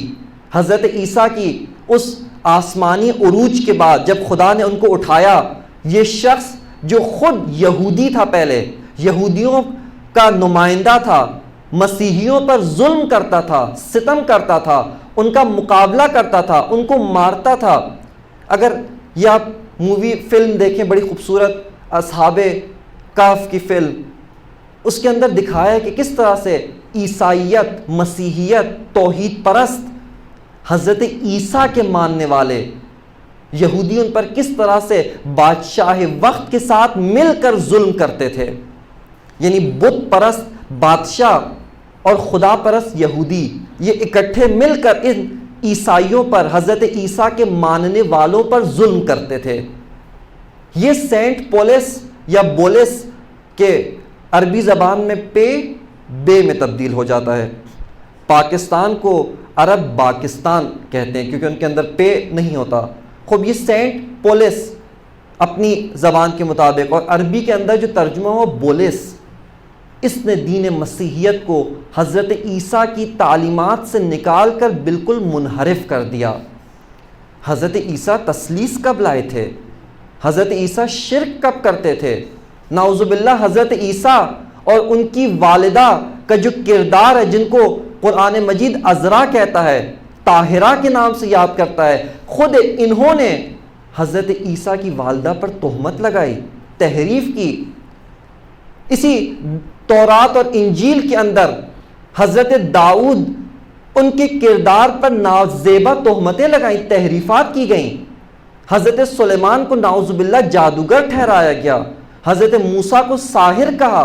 حضرت عیسیٰ کی اس آسمانی عروج کے بعد جب خدا نے ان کو اٹھایا، یہ شخص جو خود یہودی تھا، پہلے یہودیوں کا نمائندہ تھا، مسیحیوں پر ظلم کرتا تھا، ستم کرتا تھا، ان کا مقابلہ کرتا تھا، ان کو مارتا تھا. اگر یہ آپ مووی فلم دیکھیں، بڑی خوبصورت اصحاب کہف کی فلم، اس کے اندر دکھایا ہے کہ کس طرح سے عیسائیت، مسیحیت، توحید پرست، حضرت عیسیٰ کے ماننے والے یہودی ان پر کس طرح سے بادشاہ وقت کے ساتھ مل کر ظلم کرتے تھے. یعنی بت پرست بادشاہ اور خدا پرست یہودی یہ اکٹھے مل کر ان عیسائیوں پر، حضرت عیسیٰ کے ماننے والوں پر ظلم کرتے تھے. یہ سینٹ پولس یا بولس کے عربی زبان میں پے بے میں تبدیل ہو جاتا ہے. پاکستان کو عرب باکستان کہتے ہیں کیونکہ ان کے اندر پے نہیں ہوتا. خوب یہ سینٹ پولس اپنی زبان کے مطابق، اور عربی کے اندر جو ترجمہ ہو بولس، اس نے دین مسیحیت کو حضرت عیسیٰ کی تعلیمات سے نکال کر بالکل منحرف کر دیا. حضرت عیسیٰ تثلیث کب لائے تھے؟ حضرت عیسیٰ شرک کب کرتے تھے؟ نعوذ باللہ حضرت عیسیٰ اور ان کی والدہ کا جو کردار ہے، جن کو قرآن مجید عذرا کہتا ہے، طاہرہ کے نام سے یاد کرتا ہے، خود انہوں نے حضرت عیسیٰ کی والدہ پر تہمت لگائی، تحریف کی. اسی تورات اور انجیل کے اندر حضرت داؤد ان کے کردار پر نازیبہ تہمتیں لگائیں، تحریفات کی گئیں. حضرت سلیمان کو نعوذ باللہ جادوگر ٹھہرایا گیا، حضرت موسیٰ کو ساحر کہا،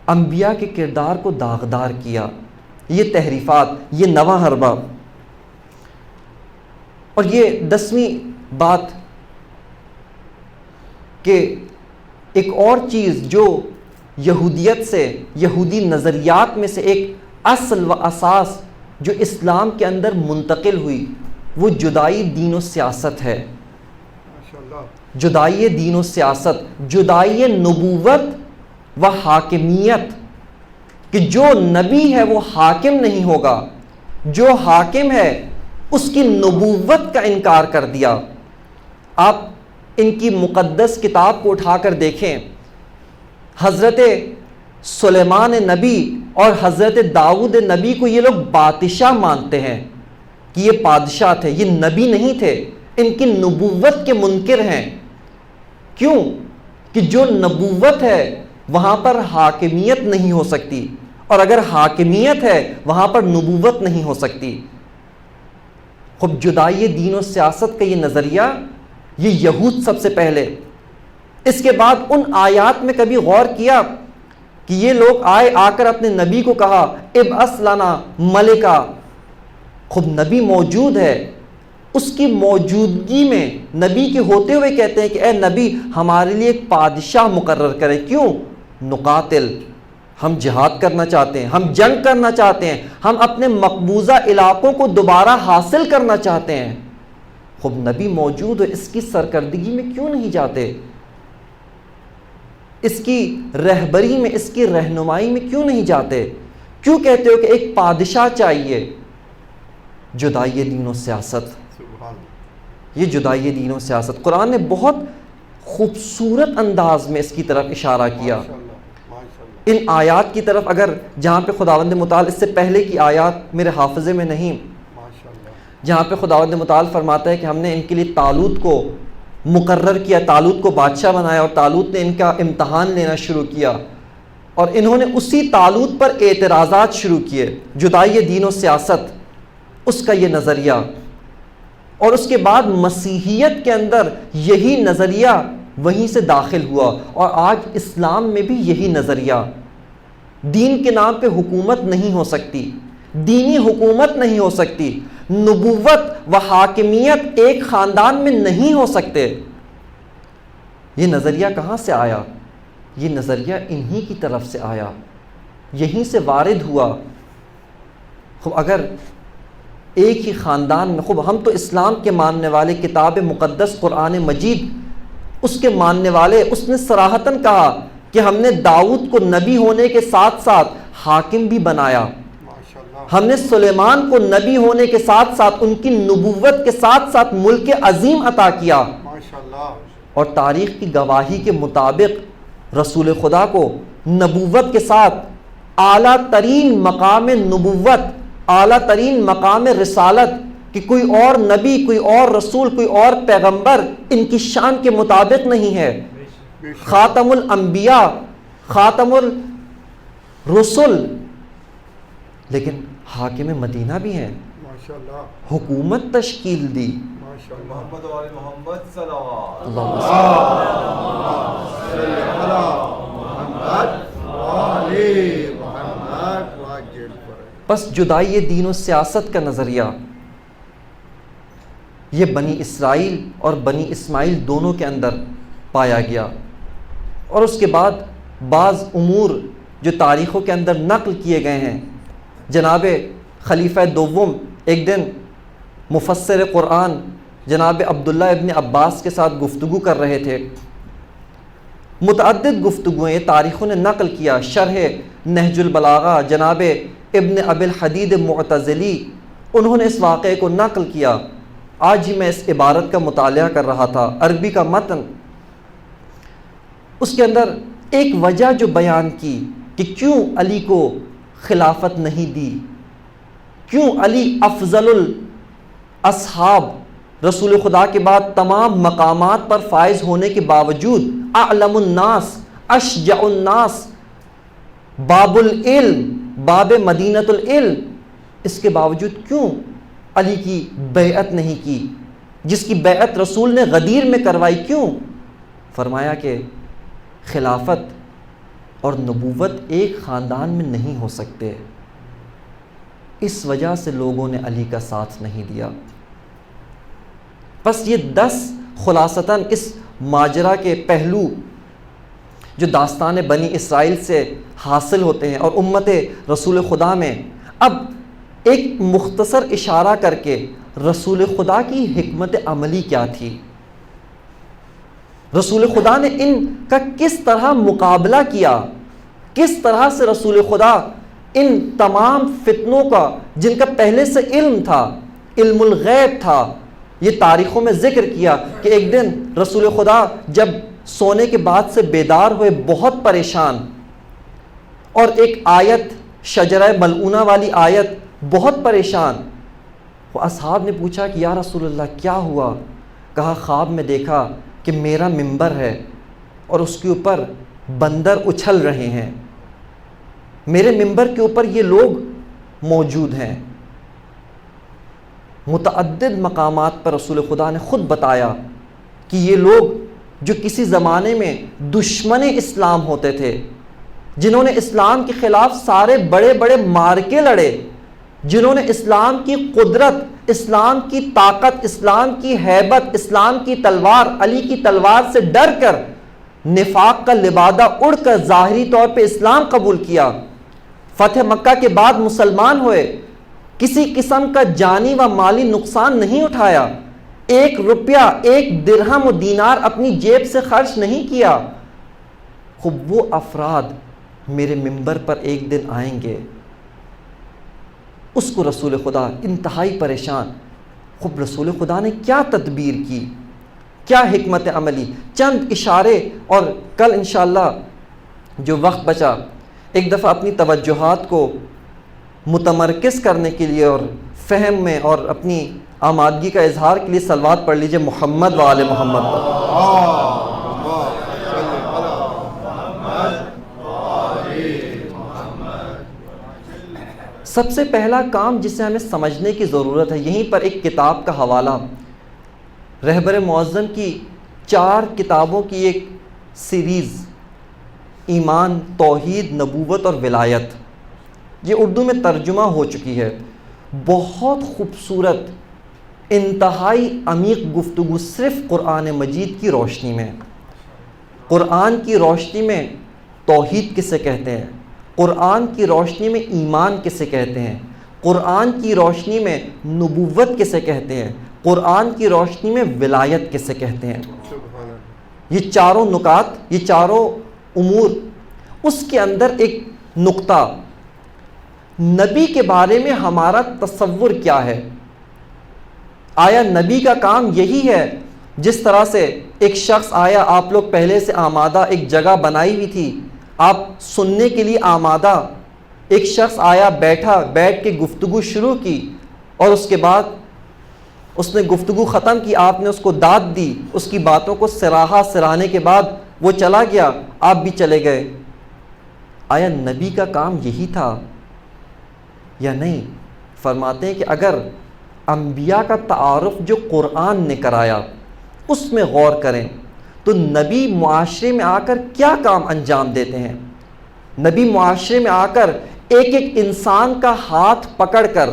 انبیاء کے کردار کو داغدار کیا. یہ تحریفات، یہ نواں حربہ. اور یہ 10ویں بات کہ ایک اور چیز جو یہودیت سے، یہودی نظریات میں سے ایک اصل و اساس جو اسلام کے اندر منتقل ہوئی، وہ جدائی دین و سیاست ہے. جدائی دین و سیاست، جدائی نبوت و حاکمیت، کہ جو نبی ہے وہ حاکم نہیں ہوگا، جو حاکم ہے اس کی نبوت کا انکار کر دیا. آپ ان کی مقدس کتاب کو اٹھا کر دیکھیں، حضرت سلیمان نبی اور حضرت داؤد نبی کو یہ لوگ بادشاہ مانتے ہیں کہ یہ بادشاہ تھے، یہ نبی نہیں تھے. ان کی نبوت کے منکر ہیں. کیوں؟ کہ جو نبوت ہے وہاں پر حاکمیت نہیں ہو سکتی، اور اگر حاکمیت ہے وہاں پر نبوت نہیں ہو سکتی. خب جدائی دین و سیاست کا یہ نظریہ، یہ یہود سب سے پہلے. اس کے بعد ان آیات میں کبھی غور کیا کہ یہ لوگ آ کر اپنے نبی کو کہا ابعث لنا ملکا. خب نبی موجود ہے، اس کی موجودگی میں نبی کے ہوتے ہوئے کہتے ہیں کہ اے نبی ہمارے لیے ایک بادشاہ مقرر کریں. کیوں؟ نقاتل، ہم جہاد کرنا چاہتے ہیں، ہم جنگ کرنا چاہتے ہیں، ہم اپنے مقبوضہ علاقوں کو دوبارہ حاصل کرنا چاہتے ہیں. خب نبی موجود ہے، اس کی سرکردگی میں کیوں نہیں جاتے؟ اس کی رہبری میں، اس کی رہنمائی میں کیوں نہیں جاتے؟ کیوں کہتے ہو کہ ایک بادشاہ چاہیے؟ جدائی دین و سیاست، یہ جدائی دین و سیاست قرآن نے بہت خوبصورت انداز میں اس کی طرف اشارہ کیا. ان آیات کی طرف اگر جہاں پہ خداوند متعال، اس سے پہلے کی آیات میرے حافظے میں نہیں، جہاں پہ خداوند متعال فرماتا ہے کہ ہم نے ان کے لیے طالوت کو مقرر کیا، طالوت کو بادشاہ بنایا، اور طالوت نے ان کا امتحان لینا شروع کیا، اور انہوں نے اسی طالوت پر اعتراضات شروع کیے. جدائی دین و سیاست، اس کا یہ نظریہ، اور اس کے بعد مسیحیت کے اندر یہی نظریہ وہیں سے داخل ہوا، اور آج اسلام میں بھی یہی نظریہ. دین کے نام پہ حکومت نہیں ہو سکتی، دینی حکومت نہیں ہو سکتی، نبوت و حاکمیت ایک خاندان میں نہیں ہو سکتے. یہ نظریہ کہاں سے آیا؟ یہ نظریہ انہی کی طرف سے آیا، یہیں سے وارد ہوا. خب اگر ایک ہی خاندان میں، خب ہم تو اسلام کے ماننے والے، کتاب مقدس قرآن مجید اس کے ماننے والے، اس نے صراحتاً کہا کہ ہم نے داؤد کو نبی ہونے کے ساتھ ساتھ حاکم بھی بنایا، ہم نے سلیمان کو نبی ہونے کے ساتھ ساتھ ان کی نبوت کے ساتھ ساتھ ملک عظیم عطا کیا. اور تاریخ کی گواہی کے مطابق رسول خدا کو نبوت کے ساتھ اعلیٰ ترین مقام نبوت، اعلیٰ ترین مقام رسالت، کہ کوئی اور نبی، کوئی اور رسول، کوئی اور پیغمبر ان کی شان کے مطابق نہیں ہے. خاتم الانبیاء، خاتم الرسل، لیکن حاکم مدینہ بھی ہیں، حکومت تشکیل دی. محمد و آل محمد صلوات بس جدائی دین و سیاست کا نظریہ یہ بنی اسرائیل اور بنی اسماعیل دونوں کے اندر پایا گیا. اور اس کے بعد بعض امور جو تاریخوں کے اندر نقل کیے گئے ہیں، جناب خلیفہ دوم ایک دن مفسر قرآن جناب عبداللہ ابن عباس کے ساتھ گفتگو کر رہے تھے. متعدد گفتگویں تاریخوں نے نقل کیا. شرح نہج البلاغہ جناب ابن ابی الحدید معتزلی، انہوں نے اس واقعے کو نقل کیا. آج ہی میں اس عبارت کا مطالعہ کر رہا تھا، عربی کا متن. اس کے اندر ایک وجہ جو بیان کی کہ کیوں علی کو خلافت نہیں دی، کیوں علی افضل الاصحاب، رسول خدا کے بعد تمام مقامات پر فائز ہونے کے باوجود، اعلم الناس، اشجع الناس، باب العلم، باب مدینۃ العلم، اس کے باوجود کیوں علی کی بیعت نہیں کی، جس کی بیعت رسول نے غدیر میں کروائی؟ کیوں؟ فرمایا کہ خلافت اور نبوت ایک خاندان میں نہیں ہو سکتے، اس وجہ سے لوگوں نے علی کا ساتھ نہیں دیا. بس یہ 10 خلاصتاً اس ماجرا کے پہلو جو داستان بنی اسرائیل سے حاصل ہوتے ہیں اور امت رسول خدا میں. اب ایک مختصر اشارہ کر کے رسول خدا کی حکمت عملی کیا تھی، رسول خدا نے ان کا کس طرح مقابلہ کیا، کس طرح سے رسول خدا ان تمام فتنوں کا، جن کا پہلے سے علم تھا، علم الغیب تھا. یہ تاریخوں میں ذکر کیا کہ ایک دن رسول خدا جب سونے کے بعد سے بیدار ہوئے، بہت پریشان، اور ایک آیت شجرہ ملعونہ والی آیت، بہت پریشان. وہ اصحاب نے پوچھا کہ یا رسول اللہ کیا ہوا؟ کہا خواب میں دیکھا کہ میرا منبر ہے اور اس کے اوپر بندر اچھل رہے ہیں، میرے منبر کے اوپر یہ لوگ موجود ہیں. متعدد مقامات پر رسول خدا نے خود بتایا کہ یہ لوگ جو کسی زمانے میں دشمن اسلام ہوتے تھے، جنہوں نے اسلام کے خلاف سارے بڑے بڑے مارکے لڑے، جنہوں نے اسلام کی قدرت، اسلام کی طاقت، اسلام کی ہیبت، اسلام کی تلوار، علی کی تلوار سے ڈر کر نفاق کا لبادہ اڑ کر ظاہری طور پہ اسلام قبول کیا، فتح مکہ کے بعد مسلمان ہوئے، کسی قسم کا جانی و مالی نقصان نہیں اٹھایا، 1 روپیہ 1 درہم و دینار اپنی جیب سے خرچ نہیں کیا، خوب وہ افراد میرے منبر پر ایک دن آئیں گے، اس کو رسول خدا انتہائی پریشان، خوب رسول خدا نے کیا تدبیر کی، کیا حکمت عملی، چند اشارے، اور کل انشاءاللہ جو وقت بچا ایک دفعہ اپنی توجہات کو متمرکز کرنے کے لیے اور فہم میں اور اپنی آمادگی کا اظہار کے لیے صلوات پڑھ لیجئے محمد و آل محمد پر۔ سب سے پہلا کام جسے ہمیں سمجھنے کی ضرورت ہے، یہیں پر ایک کتاب کا حوالہ، رہبر معظم کی 4 کتابوں کی ایک سیریز، ایمان، توحید، نبوت اور ولایت، یہ اردو میں ترجمہ ہو چکی ہے، بہت خوبصورت، انتہائی عمیق گفتگو صرف قرآن مجید کی روشنی میں، قرآن کی روشنی میں توحید کسے کہتے ہیں، قرآن کی روشنی میں ایمان کسے کہتے ہیں، قرآن کی روشنی میں نبوت کسے کہتے ہیں، قرآن کی روشنی میں ولایت کسے کہتے ہیں۔ یہ چاروں نکات، یہ چاروں امور، اس کے اندر ایک نقطہ، نبی کے بارے میں ہمارا تصور کیا ہے؟ آیا نبی کا کام یہی ہے جس طرح سے ایک شخص آیا، آپ لوگ پہلے سے آمادہ ایک جگہ بنائی ہوئی تھی، آپ سننے کے لیے آمادہ، ایک شخص آیا، بیٹھا، بیٹھ کے گفتگو شروع کی، اور اس کے بعد اس نے گفتگو ختم کی، آپ نے اس کو داد دی، اس کی باتوں کو سراہنے کے بعد وہ چلا گیا، آپ بھی چلے گئے۔ آیا نبی کا کام یہی تھا یا نہیں؟ فرماتے ہیں کہ اگر انبیاء کا تعارف جو قرآن نے کرایا اس میں غور کریں تو نبی معاشرے میں آ کر کیا کام انجام دیتے ہیں؟ نبی معاشرے میں آ کر ایک ایک انسان کا ہاتھ پکڑ کر،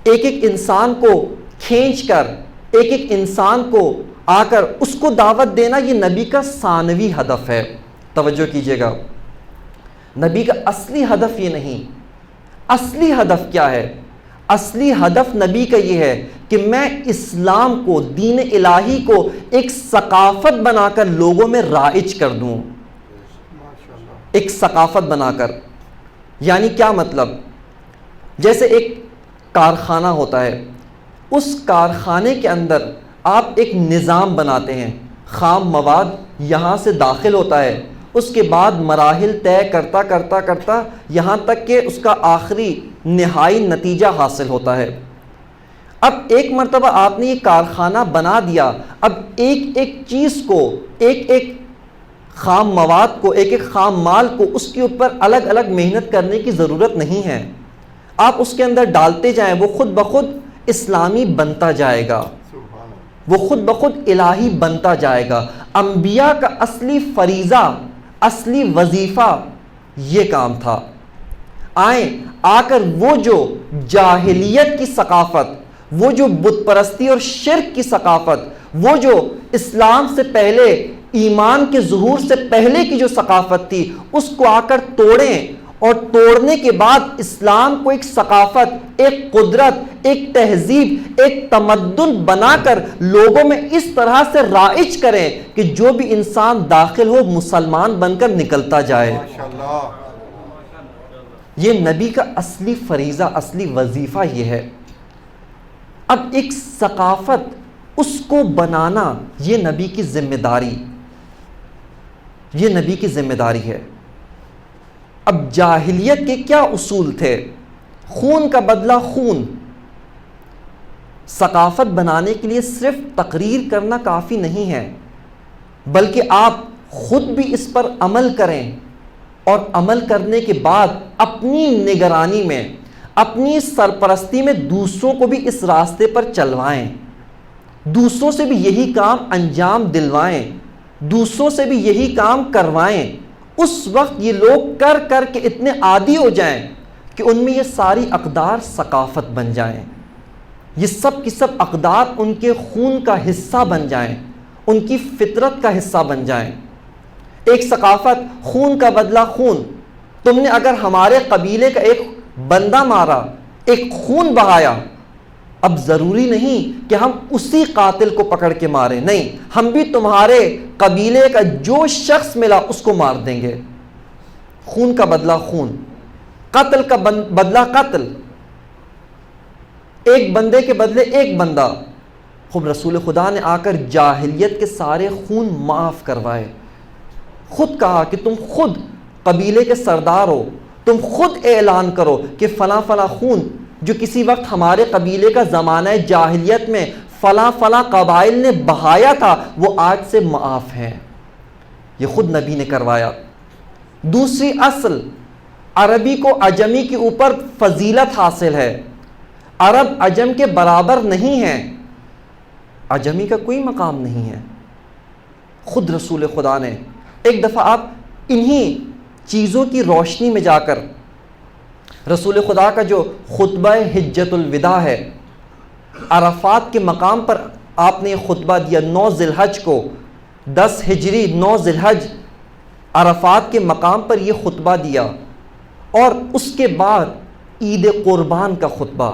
ایک ایک انسان کو کھینچ کر، ایک ایک انسان کو آ کر اس کو دعوت دینا، یہ نبی کا ثانوی ہدف ہے۔ توجہ کیجیے گا، نبی کا اصلی ہدف یہ نہیں۔ اصلی ہدف کیا ہے؟ اصلی ہدف نبی کا یہ ہے کہ میں اسلام کو، دین الہی کو ایک ثقافت بنا کر لوگوں میں رائج کر دوں، ایک ثقافت بنا کر۔ یعنی کیا مطلب؟ جیسے ایک کارخانہ ہوتا ہے، اس کارخانے کے اندر آپ ایک نظام بناتے ہیں، خام مواد یہاں سے داخل ہوتا ہے، اس کے بعد مراحل طے کرتا کرتا کرتا یہاں تک کہ اس کا آخری نہائی نتیجہ حاصل ہوتا ہے۔ اب ایک مرتبہ آپ نے یہ کارخانہ بنا دیا، اب ایک ایک چیز کو، ایک ایک خام مواد کو، ایک ایک خام مال کو، اس کے اوپر الگ الگ محنت کرنے کی ضرورت نہیں ہے۔ آپ اس کے اندر ڈالتے جائیں، وہ خود بخود اسلامی بنتا جائے گا، وہ خود بخود الہی بنتا جائے گا۔ انبیاء کا اصلی فریضہ، اصلی وظیفہ یہ کام تھا۔ آئیں، آ کر وہ جو جاہلیت کی ثقافت، وہ جو بت پرستی اور شرک کی ثقافت، وہ جو اسلام سے پہلے، ایمان کے ظہور سے پہلے کی جو ثقافت تھی، اس کو آ کر توڑیں، اور توڑنے کے بعد اسلام کو ایک ثقافت، ایک قدرت، ایک تہذیب، ایک تمدن بنا کر لوگوں میں اس طرح سے رائج کریں کہ جو بھی انسان داخل ہو مسلمان بن کر نکلتا جائے۔ یہ نبی کا اصلی فریضہ، اصلی وظیفہ یہ ہے۔ اب ایک ثقافت، اس کو بنانا، یہ نبی کی ذمہ داری، یہ نبی کی ذمہ داری ہے۔ اب جاہلیت کے کیا اصول تھے؟ خون کا بدلہ خون۔ ثقافت بنانے کے لیے صرف تقریر کرنا کافی نہیں ہے، بلکہ آپ خود بھی اس پر عمل کریں، اور عمل کرنے کے بعد اپنی نگرانی میں، اپنی سرپرستی میں دوسروں کو بھی اس راستے پر چلوائیں، دوسروں سے بھی یہی کام انجام دلوائیں، دوسروں سے بھی یہی کام کروائیں۔ اس وقت یہ لوگ کر کر کے اتنے عادی ہو جائیں کہ ان میں یہ ساری اقدار ثقافت بن جائیں۔ یہ سب کی سب اقدار ان کے خون کا حصہ بن جائیں، ان کی فطرت کا حصہ بن جائیں۔ ایک ثقافت، خون کا بدلہ خون۔ تم نے اگر ہمارے قبیلے کا ایک بندہ مارا، ایک خون بہایا، اب ضروری نہیں کہ ہم اسی قاتل کو پکڑ کے ماریں، نہیں، ہم بھی تمہارے قبیلے کا جو شخص ملا اس کو مار دیں گے۔ خون کا بدلہ خون، قتل کا بدلہ قتل، ایک بندے کے بدلے ایک بندہ۔ خود رسول خدا نے آ کر جاہلیت کے سارے خون معاف کروائے، خود کہا کہ تم خود قبیلے کے سردار ہو، تم خود اعلان کرو کہ فلاں فلاں خون جو کسی وقت ہمارے قبیلے کا زمانہ جاہلیت میں فلاں فلاں قبائل نے بہایا تھا وہ آج سے معاف ہیں۔ یہ خود نبی نے کروایا۔ دوسری اصل، عربی کو عجمی کے اوپر فضیلت حاصل ہے، عرب عجم کے برابر نہیں ہیں، عجمی کا کوئی مقام نہیں ہے۔ خود رسول خدا نے ایک دفعہ، آپ انہی چیزوں کی روشنی میں جا کر رسول خدا کا جو خطبہ حجت الوداع ہے، عرفات کے مقام پر آپ نے یہ خطبہ دیا 9 ذی الحج کو، 10 ہجری 9 ذی الحج، عرفات کے مقام پر یہ خطبہ دیا، اور اس کے بعد عید قربان کا خطبہ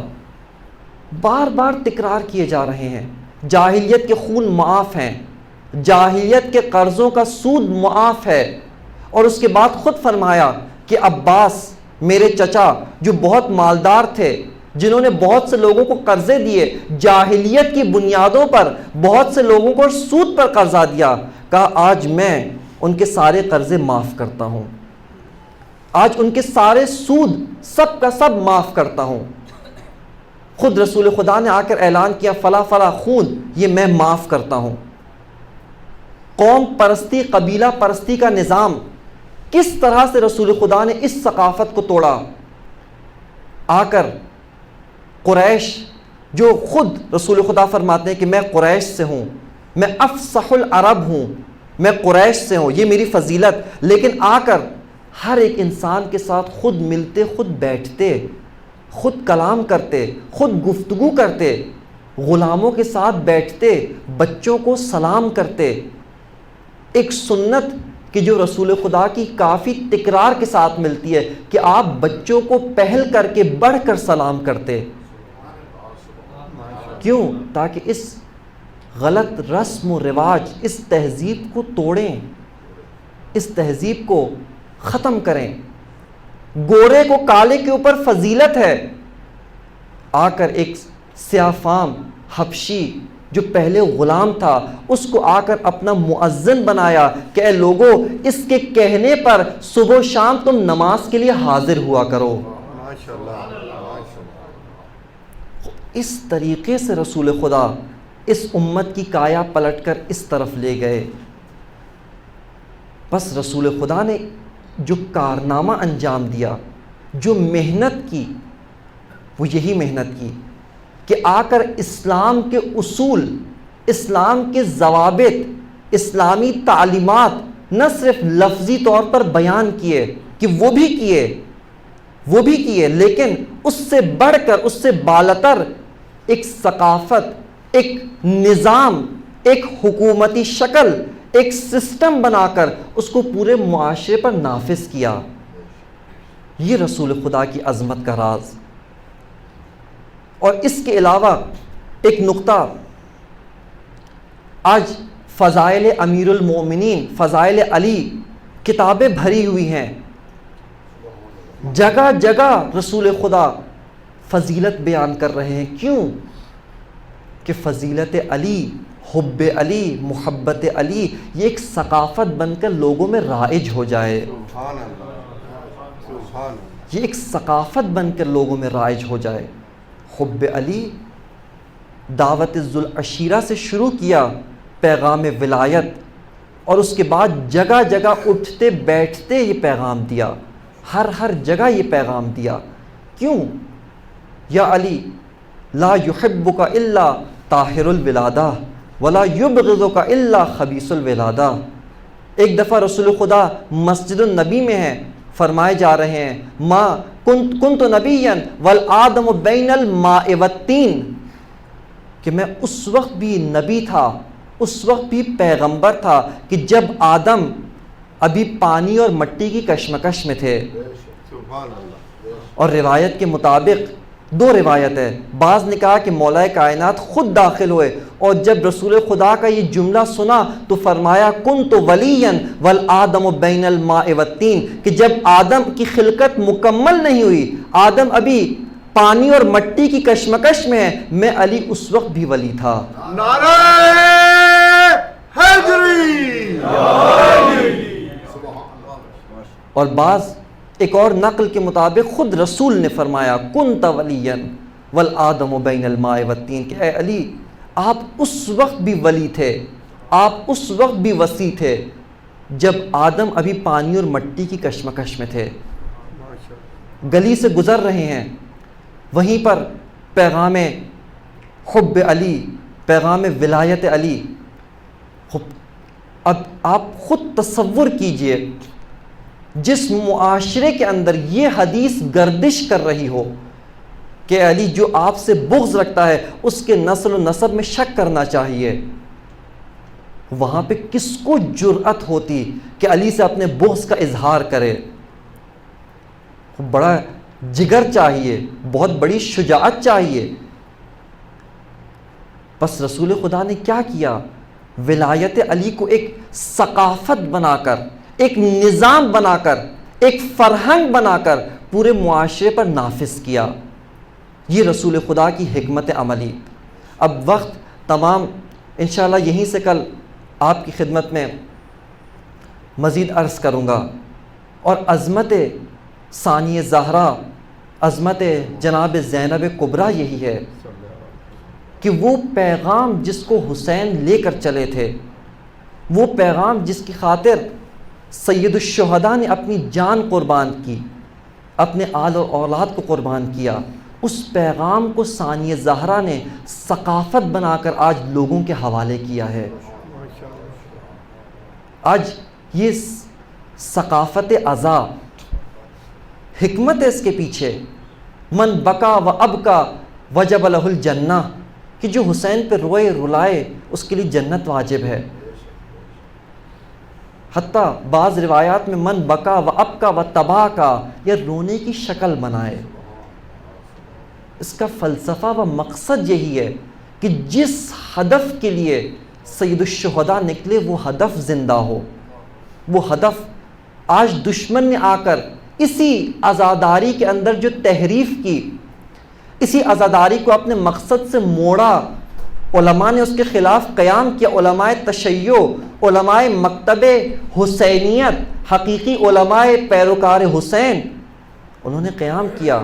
بار بار تکرار کیے جا رہے ہیں۔ جاہلیت کے خون معاف ہیں، جاہلیت کے قرضوں کا سود معاف ہے، اور اس کے بعد خود فرمایا کہ عباس میرے چچا جو بہت مالدار تھے، جنہوں نے بہت سے لوگوں کو قرضے دیے، جاہلیت کی بنیادوں پر بہت سے لوگوں کو سود پر قرضہ دیا، کہا آج میں ان کے سارے قرضے معاف کرتا ہوں، آج ان کے سارے سود سب کا سب معاف کرتا ہوں۔ خود رسول خدا نے آ کر اعلان کیا فلاں فلاں خون یہ میں معاف کرتا ہوں۔ قوم پرستی، قبیلہ پرستی کا نظام کس طرح سے رسول خدا نے اس ثقافت کو توڑا۔ آ کر قریش، جو خود رسول خدا فرماتے ہیں کہ میں قریش سے ہوں، میں افصح العرب ہوں، میں قریش سے ہوں، یہ میری فضیلت، لیکن آ کر ہر ایک انسان کے ساتھ خود ملتے، خود بیٹھتے، خود کلام کرتے، خود گفتگو کرتے، غلاموں کے ساتھ بیٹھتے، بچوں کو سلام کرتے۔ ایک سنت کہ جو رسول خدا کی کافی تکرار کے ساتھ ملتی ہے کہ آپ بچوں کو پہل کر کے بڑھ کر سلام کرتے۔ کیوں؟ تاکہ اس غلط رسم و رواج، اس تہذیب کو توڑیں، اس تہذیب کو ختم کریں۔ گورے کو کالے کے اوپر فضیلت ہے۔ آ کر ایک سیاہ فام حبشی جو پہلے غلام تھا، اس کو آ کر اپنا مؤذن بنایا کہ اے لوگو، اس کے کہنے پر صبح و شام تم نماز کے لیے حاضر ہوا کرو۔ اس طریقے سے رسول خدا اس امت کی کایا پلٹ کر اس طرف لے گئے۔ بس رسول خدا نے جو کارنامہ انجام دیا، جو محنت کی، وہ یہی محنت کی کہ آ کر اسلام کے اصول، اسلام کے ضوابط، اسلامی تعلیمات نہ صرف لفظی طور پر بیان کیے کہ وہ بھی کیے، لیکن اس سے بڑھ کر، اس سے بالاتر ایک ثقافت، ایک نظام، ایک حکومتی شکل، ایک سسٹم بنا کر اس کو پورے معاشرے پر نافذ کیا۔ یہ رسول خدا کی عظمت کا راز۔ اور اس کے علاوہ ایک نقطہ، آج فضائل امیر المومنین، فضائل علی کتابیں بھری ہوئی ہیں، جگہ جگہ رسول خدا فضیلت بیان کر رہے ہیں۔ کیوں؟ کہ فضیلت علی، حب علی، محبت علی یہ ایک ثقافت بن کر لوگوں میں رائج ہو جائے، یہ ایک ثقافت بن کر لوگوں میں رائج ہو جائے۔ حب علی دعوت ذوالعشیرہ سے شروع کیا، پیغام ولایت، اور اس کے بعد جگہ جگہ اٹھتے بیٹھتے یہ پیغام دیا، ہر جگہ یہ پیغام دیا۔ کیوں؟ یا علی لا یحبک الا طاہر الولادہ ولا یبغضک الا خبیث الولادہ۔ ایک دفعہ رسول خدا مسجد النبی میں ہیں، فرمائے جا رہے ہیں ما کنت نبیا والآدم بین الماء والتین، کہ میں اس وقت بھی نبی تھا، اس وقت بھی پیغمبر تھا کہ جب آدم ابھی پانی اور مٹی کی کشمکش میں تھے۔ اور روایت کے مطابق 2 روایت ہے، بعض نے کہا کہ مولا کائنات خود داخل ہوئے اور جب رسول خدا کا یہ جملہ سنا تو فرمایا کنت ولیا والآدم بین الماء والطین، کہ جب آدم کی خلقت مکمل نہیں ہوئی، آدم ابھی پانی اور مٹی کی کشمکش میں ہے، میں علی اس وقت بھی ولی تھا۔ نعرہ حیدری۔ اور بعض ایک اور نقل کے مطابق خود رسول نے فرمایا کنت ولیا والآدم بین الماء والطین، کہ اے علی آپ اس وقت بھی ولی تھے، آپ اس وقت بھی وصی تھے جب آدم ابھی پانی اور مٹی کی کشمکش میں تھے۔ گلی سے گزر رہے ہیں، وہیں پر پیغام حب علی، پیغام ولایت علی۔ اب آپ خود تصور کیجئے جس معاشرے کے اندر یہ حدیث گردش کر رہی ہو کہ علی جو آپ سے بغض رکھتا ہے اس کے نسل و نسب میں شک کرنا چاہیے، وہاں پہ کس کو جرأت ہوتی کہ علی سے اپنے بغض کا اظہار کرے؟ بڑا جگر چاہیے، بہت بڑی شجاعت چاہیے۔ بس رسول خدا نے کیا کیا؟ ولایت علی کو ایک ثقافت بنا کر، ایک نظام بنا کر، ایک فرہنگ بنا کر پورے معاشرے پر نافذ کیا۔ یہ رسول خدا کی حکمت عملی۔ اب وقت تمام انشاءاللہ یہیں سے کل آپ کی خدمت میں مزید عرض کروں گا۔ اور عظمت ثانی زہرا، عظمت جناب زینب کبریٰ یہی ہے کہ وہ پیغام جس کو حسین لے کر چلے تھے، وہ پیغام جس کی خاطر سید الشہداء نے اپنی جان قربان کی، اپنے آل اور اولاد کو قربان کیا، اس پیغام کو ثانی زہرا نے ثقافت بنا کر آج لوگوں کے حوالے کیا ہے۔ آج یہ ثقافت عزا، حکمت ہے اس کے پیچھے، من بکا و ابکا وجب لہ الجنہ، کہ جو حسین پہ روئے رلائے اس کے لیے جنت واجب ہے۔ حتیٰ بعض روایات میں من بکا و ابکا و تبا کا، یا رونے کی شکل بنائے۔ اس کا فلسفہ و مقصد یہی ہے کہ جس ہدف کے لیے سید الشہداء نکلے وہ ہدف زندہ ہو۔ وہ ہدف آج دشمن نے آ کر اسی عزاداری کے اندر جو تحریف کی، اسی عزاداری کو اپنے مقصد سے موڑا، علماء نے اس کے خلاف قیام کیا۔ علماء تشیع، علماء مکتب حسینیت، حقیقی علماء پیروکار حسین، انہوں نے قیام کیا۔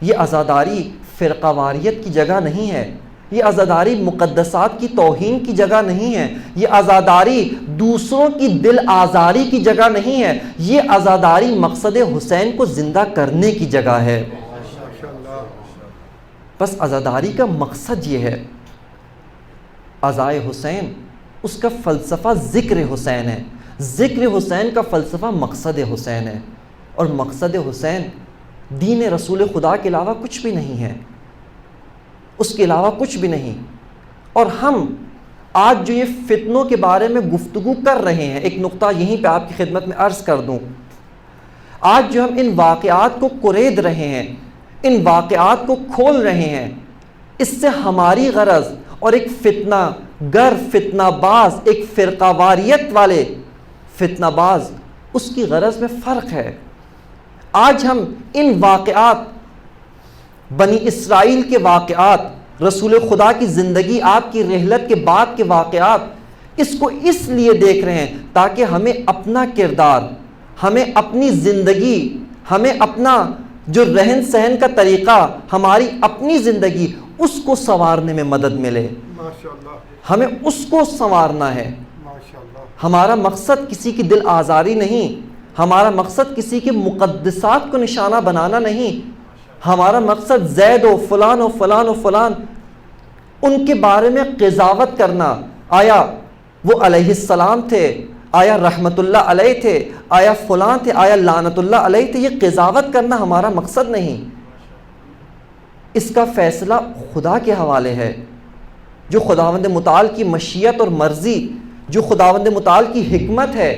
یہ عزاداری فرقہ واریت کی جگہ نہیں ہے، یہ عزاداری مقدسات کی توہین کی جگہ نہیں ہے، یہ عزاداری دوسروں کی دل آزاری کی جگہ نہیں ہے، یہ عزاداری مقصد حسین کو زندہ کرنے کی جگہ ہے۔ بس عزاداری کا مقصد یہ ہے، عزائے حسین، اس کا فلسفہ ذکر حسین ہے، ذکر حسین کا فلسفہ مقصد حسین ہے، اور مقصد حسین دین رسول خدا کے علاوہ کچھ بھی نہیں ہے، اس کے علاوہ کچھ بھی نہیں۔ اور ہم آج جو یہ فتنوں کے بارے میں گفتگو کر رہے ہیں، ایک نقطہ یہیں پہ آپ کی خدمت میں عرض کر دوں، آج جو ہم ان واقعات کو کُرید رہے ہیں، ان واقعات کو کھول رہے ہیں، اس سے ہماری غرض اور ایک فتنہ گر، فتنہ باز، ایک فرقہ واریت والے فتنہ باز، اس کی غرض میں فرق ہے۔ آج ہم ان واقعات، بنی اسرائیل کے واقعات، رسول خدا کی زندگی، آپ کی رحلت کے بعد کے واقعات، اس کو اس لیے دیکھ رہے ہیں تاکہ ہمیں اپنا کردار، ہمیں اپنی زندگی، ہمیں اپنا جو رہن سہن کا طریقہ، ہماری اپنی زندگی، اس کو سنوارنے میں مدد ملے۔ ہمیں اس کو سنوارنا ہے۔ ہمارا مقصد کسی کی دل آزاری نہیں، ہمارا مقصد کسی کے مقدسات کو نشانہ بنانا نہیں، ہمارا مقصد زید و فلان و فلان و فلان ان کے بارے میں قضاوت کرنا، آیا وہ علیہ السلام تھے، آیا رحمت اللہ علیہ تھے، آیا فلان تھے، آیا لعنت اللہ علیہ تھے، یہ قضاوت کرنا ہمارا مقصد نہیں۔ اس کا فیصلہ خدا کے حوالے ہے۔ جو خداوند متعال کی مشیت اور مرضی، جو خداوند متعال کی حکمت ہے،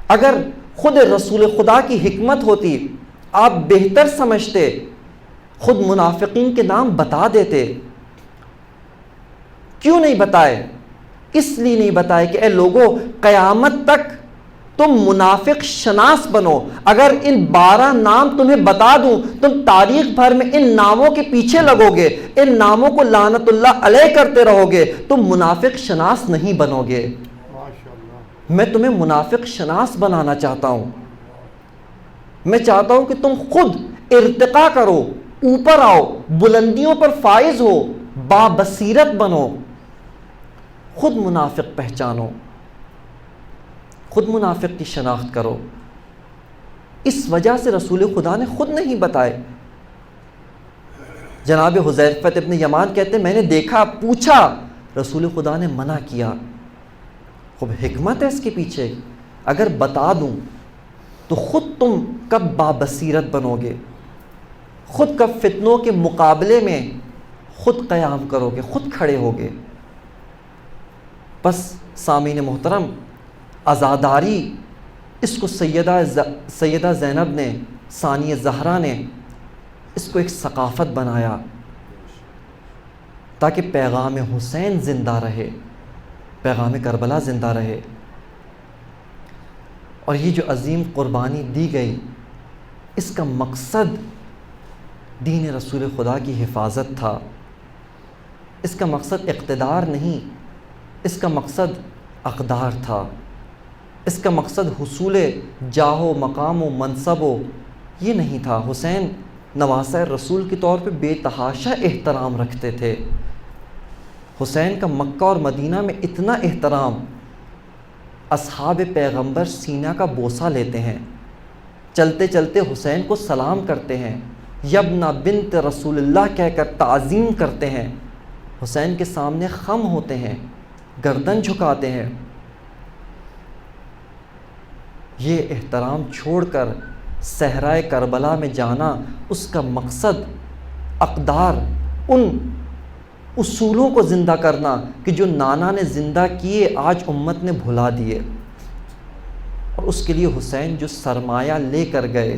اگر خود رسول خدا کی حکمت ہوتی آپ بہتر سمجھتے، خود منافقین کے نام بتا دیتے. کیوں نہیں بتائے؟ اس لیے نہیں بتائے کہ اے لوگوں قیامت تک تم منافق شناس بنو. اگر ان 12 نام تمہیں بتا دوں تم تاریخ بھر میں ان ناموں کے پیچھے لگو گے، ان ناموں کو لعنت اللہ علیہ کرتے رہو گے، تم منافق شناس نہیں بنو گے. میں تمہیں منافق شناس بنانا چاہتا ہوں. میں چاہتا ہوں کہ تم خود ارتقا کرو، اوپر آؤ، بلندیوں پر فائز ہو، بابصیرت بنو. خود منافق پہچانو، خود منافق کی شناخت کرو. اس وجہ سے رسول خدا نے خود نہیں بتائے. جناب حذیفہ ابن یمان کہتے ہیں میں نے دیکھا، پوچھا، رسول خدا نے منع کیا. خوب حکمت ہے اس کے پیچھے. اگر بتا دوں تو خود تم کب بابصیرت بنو گے، خود کب فتنوں کے مقابلے میں خود قیام کرو گے، خود کھڑے ہوگے. بس سامعین محترم، عزاداری اس کو سیدہ زینب نے، ثانیہ زہرا نے اس کو ایک ثقافت بنایا تاکہ پیغام حسین زندہ رہے، پیغام کربلا زندہ رہے. اور یہ جو عظیم قربانی دی گئی، اس کا مقصد دین رسول خدا کی حفاظت تھا. اس کا مقصد اقتدار نہیں، اس کا مقصد اقدار تھا. اس کا مقصد حصول جاہ و مقام و منصب و یہ نہیں تھا. حسین نواسہ رسول کے طور پہ بے تحاشا احترام رکھتے تھے. حسین کا مکہ اور مدینہ میں اتنا احترام، اصحاب پیغمبر سینہ کا بوسہ لیتے ہیں، چلتے چلتے حسین کو سلام کرتے ہیں، یبنا بنت رسول اللہ کہہ کر تعظیم کرتے ہیں، حسین کے سامنے خم ہوتے ہیں، گردن جھکاتے ہیں. یہ احترام چھوڑ کر صحرائے کربلا میں جانا، اس کا مقصد اقدار، ان اصولوں کو زندہ کرنا کہ جو نانا نے زندہ کیے آج امت نے بھلا دیے. اور اس کے لیے حسین جو سرمایہ لے کر گئے،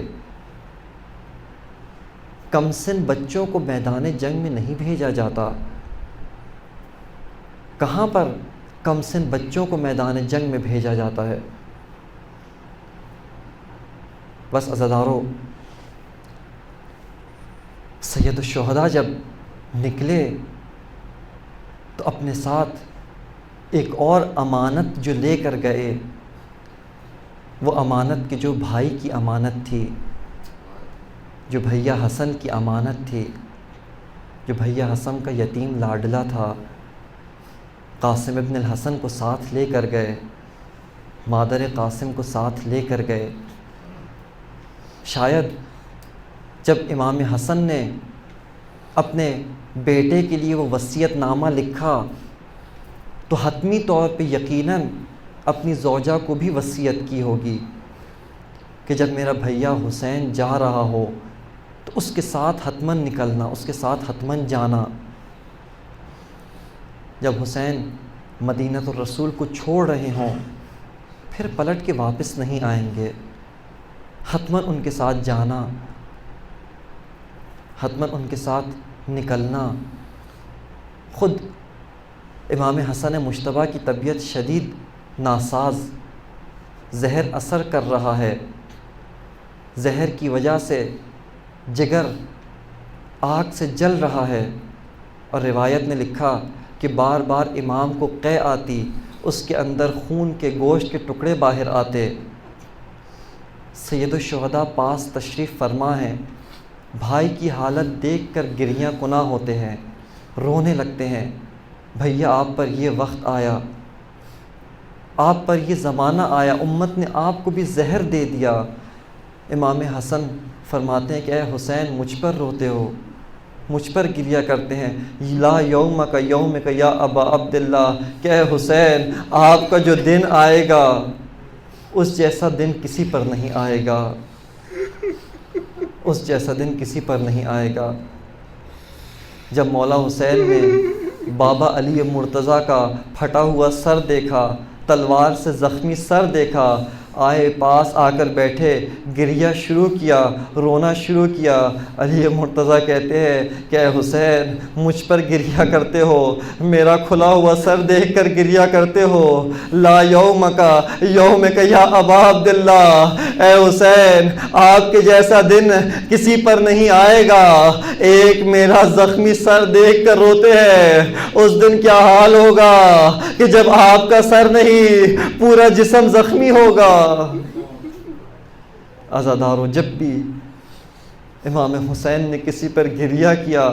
کم سن بچوں کو میدان جنگ میں نہیں بھیجا جاتا. کہاں پر کم سن بچوں کو میدان جنگ میں بھیجا جاتا ہے؟ بس عزادارو، سید الشہداء جب نکلے تو اپنے ساتھ ایک اور امانت جو لے کر گئے، وہ امانت کہ جو بھائی کی امانت تھی، جو بھیا حسن کی امانت تھی، جو بھیا حسن کا یتیم لاڈلا تھا. قاسم ابن الحسن کو ساتھ لے کر گئے، مادر قاسم کو ساتھ لے کر گئے. شاید جب امام حسن نے اپنے بیٹے کے لیے وہ وصیت نامہ لکھا تو حتمی طور پہ یقیناً اپنی زوجہ کو بھی وصیت کی ہوگی کہ جب میرا بھیا حسین جا رہا ہو تو اس کے ساتھ حتماً نکلنا، اس کے ساتھ حتماً جانا. جب حسین مدینۃ الرسول کو چھوڑ رہے ہوں، پھر پلٹ کے واپس نہیں آئیں گے، حتماً ان کے ساتھ جانا، حتماً ان کے ساتھ نکلنا. خود امام حسن مجتبیٰ کی طبیعت شدید ناساز، زہر اثر کر رہا ہے. زہر کی وجہ سے جگر آگ سے جل رہا ہے، اور روایت نے لکھا کہ بار بار امام کو قے آتی، اس کے اندر خون کے گوشت کے ٹکڑے باہر آتے. سید الشہداء پاس تشریف فرما ہیں، بھائی کی حالت دیکھ کر گریاں کنا ہوتے ہیں، رونے لگتے ہیں. بھیا آپ پر یہ وقت آیا، آپ پر یہ زمانہ آیا، امت نے آپ کو بھی زہر دے دیا. امام حسن فرماتے ہیں کہ اے حسین مجھ پر روتے ہو، مجھ پر گریہ کرتے ہیں. لا یوم کا یوم کا یا ابا عبداللہ، کہ اے حسین آپ کا جو دن آئے گا اس جیسا دن کسی پر نہیں آئے گا، اس جیسا دن کسی پر نہیں آئے گا. جب مولا حسین نے بابا علی مرتضیٰ کا پھٹا ہوا سر دیکھا، تلوار سے زخمی سر دیکھا، آئے پاس آ کر بیٹھے، گریہ شروع کیا، رونا شروع کیا۔ علی مرتضیٰ کہتے ہیں کہ اے حسین، مجھ پر گریہ کرتے ہو، میرا کھلا ہوا سر دیکھ کر گریہ کرتے ہو۔ لا یومکا یومک یا ابا عبداللہ، اے حسین آپ کے جیسا دن کسی پر نہیں آئے گا۔ ایک میرا زخمی سر دیکھ کر روتے ہیں، اس دن کیا حال ہوگا کہ جب آپ کا سر نہیں پورا جسم زخمی ہوگا۔ عزادارو، جب بھی امام حسین نے کسی پر گریہ کیا،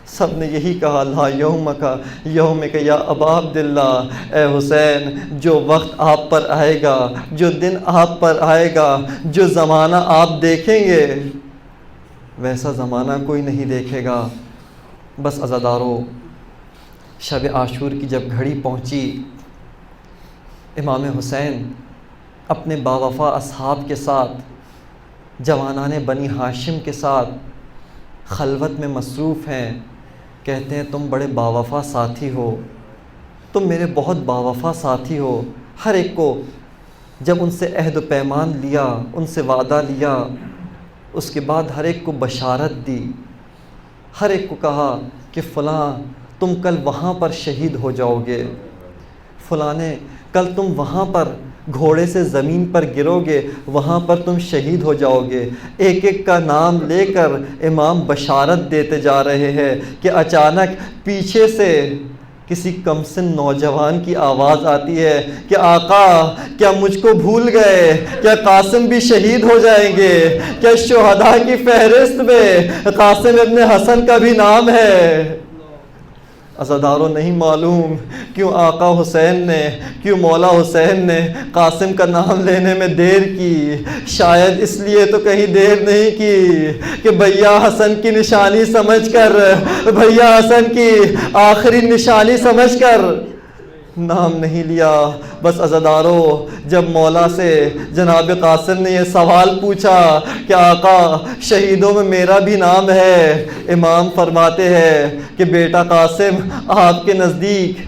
سب نے یہی کہا لا یومکا یومک یا ابا عبداللہ، اے حسین جو وقت آپ پر آئے گا، جو دن آپ پر آئے گا، جو زمانہ آپ دیکھیں گے، ویسا زمانہ کوئی نہیں دیکھے گا۔ بس عزادارو، شب عاشور کی جب گھڑی پہنچی، امام حسین اپنے باوفا اصحاب کے ساتھ، جوانان بنی ہاشم کے ساتھ خلوت میں مصروف ہیں۔ کہتے ہیں تم بڑے باوفا ساتھی ہو، تم میرے بہت باوفا ساتھی ہو۔ ہر ایک کو جب ان سے عہد و پیمان لیا، ان سے وعدہ لیا، اس کے بعد ہر ایک کو بشارت دی، ہر ایک کو کہا کہ فلاں تم کل وہاں پر شہید ہو جاؤ گے، فلاں کل تم وہاں پر گھوڑے سے زمین پر گرو گے، وہاں پر تم شہید ہو جاؤ گے۔ ایک ایک کا نام لے کر امام بشارت دیتے جا رہے ہیں کہ اچانک پیچھے سے کسی کمسن نوجوان کی آواز آتی ہے کہ آقا کیا مجھ کو بھول گئے؟ کیا قاسم بھی شہید ہو جائیں گے؟ کیا شہداء کی فہرست میں قاسم ابن حسن کا بھی نام ہے؟ عزادارو، نہیں معلوم کیوں آقا حسین نے، کیوں مولا حسین نے قاسم کا نام لینے میں دیر کی۔ شاید اس لیے تو کہیں دیر نہیں کی کہ بھیا حسن کی نشانی سمجھ کر، بھیا حسن کی آخری نشانی سمجھ کر نام نہیں لیا۔ بس عزادارو، جب مولا سے جناب قاسم نے یہ سوال پوچھا کہ آقا شہیدوں میں میرا بھی نام ہے، امام فرماتے ہیں کہ بیٹا قاسم، آپ کے نزدیک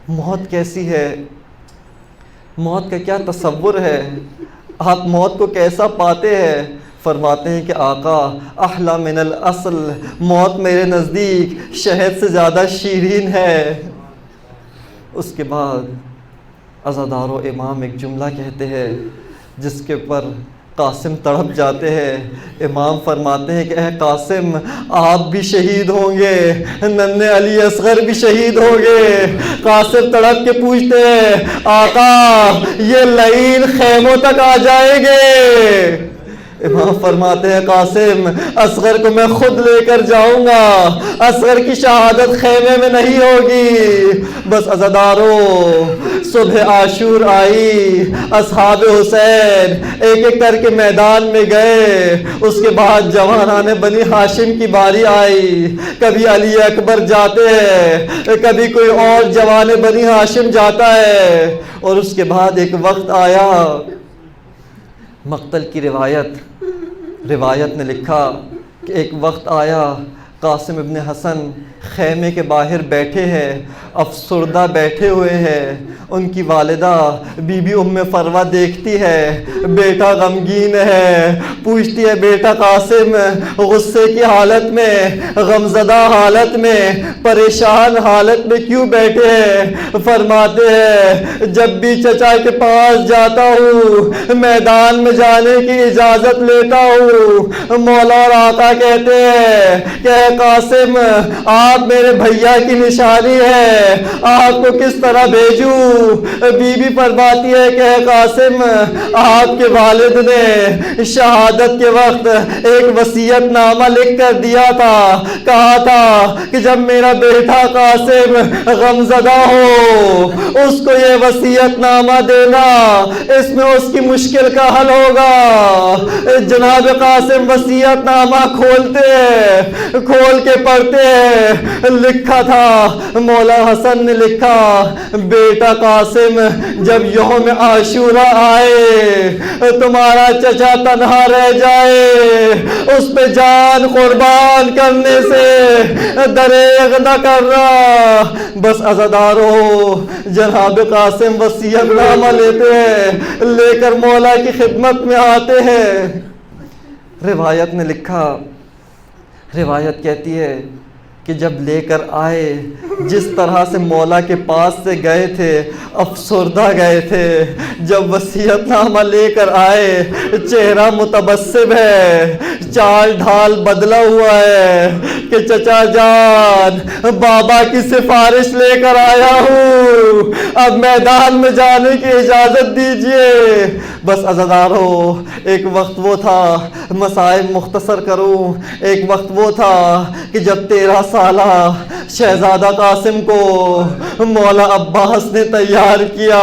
موت کیسی ہے؟ موت کا کیا تصور ہے؟ آپ موت کو کیسا پاتے ہیں؟ فرماتے ہیں کہ آقا احلی من الاصل، موت میرے نزدیک شہد سے زیادہ شیرین ہے۔ اس کے بعد عزادارو، امام ایک جملہ کہتے ہیں جس کے پر قاسم تڑپ جاتے ہیں۔ امام فرماتے ہیں کہ اے قاسم، آپ بھی شہید ہوں گے، ننھے علی اصغر بھی شہید ہوں گے۔ قاسم تڑپ کے پوچھتے ہیں آقا یہ لعین خیموں تک آ جائیں گے؟ امام فرماتے ہیں قاسم، اصغر کو میں خود لے کر جاؤں گا، اصغر کی شہادت خیمے میں نہیں ہوگی۔ بس عزادارو، صبح عاشور آئی، اصحاب حسین ایک ایک کر کے میدان میں گئے۔ اس کے بعد جوانان بنی ہاشم کی باری آئی، کبھی علی اکبر جاتے ہیں، کبھی کوئی اور جوان بنی ہاشم جاتا ہے۔ اور اس کے بعد ایک وقت آیا، مقتل کی روایت نے لکھا کہ ایک وقت آیا، قاسم ابن حسن خیمے کے باہر بیٹھے ہیں، افسردہ بیٹھے ہوئے ہیں۔ ان کی والدہ بی بی ام فروہ دیکھتی ہے، بیٹا غمگین ہے، پوچھتی ہے بیٹا قاسم غصے کی حالت میں، غمزدہ حالت میں، پریشان حالت میں کیوں بیٹھے ہیں؟ فرماتے ہیں جب بھی چچا کے پاس جاتا ہوں، میدان میں جانے کی اجازت لیتا ہوں، مولا اور آقا کہتے ہیں کہ اے قاسم آپ میرے بھیا کی نشانی ہے، آپ کو کس طرح بھیجوں؟ بی بی فرماتی ہے کہ اے قاسم آپ کے والد نے شہادت کے وقت ایک وصیت نامہ لکھ کر دیا تھا، کہا تھا کہ جب میرا بیٹا قاسم غمزدہ ہو اس کو یہ وصیت نامہ دینا، اس میں اس کی مشکل کا حل ہوگا۔ جناب قاسم وصیت نامہ کھولتے ہیں، کھول کے پڑھتے ہیں، لکھا تھا، مولا حسن نے لکھا بیٹا قاسم جب یوم عاشورہ آئے تمہارا چچا تنہا رہ جائے اس پہ جان قربان کرنے سے دریغ نہ کرنا۔ بس عزادارو جناب قاسم وصیت نامہ لیتے ہیں، لے کر مولا کی خدمت میں آتے ہیں۔ روایت نے لکھا، روایت کہتی ہے کہ جب لے کر آئے جس طرح سے مولا کے پاس سے گئے تھے افسردہ گئے تھے، جب وصیت نامہ لے کر آئے چہرہ متبسم ہے، چال ڈھال بدلا ہوا ہے کہ چچا جان بابا کی سفارش لے کر آیا ہوں، اب میدان میں جانے کی اجازت دیجئے۔ بس عزادارو ایک وقت وہ تھا، مصائب مختصر کروں، ایک وقت وہ تھا کہ جب 13 سالہ شہزادہ قاسم کو مولا عباس نے تیار کیا،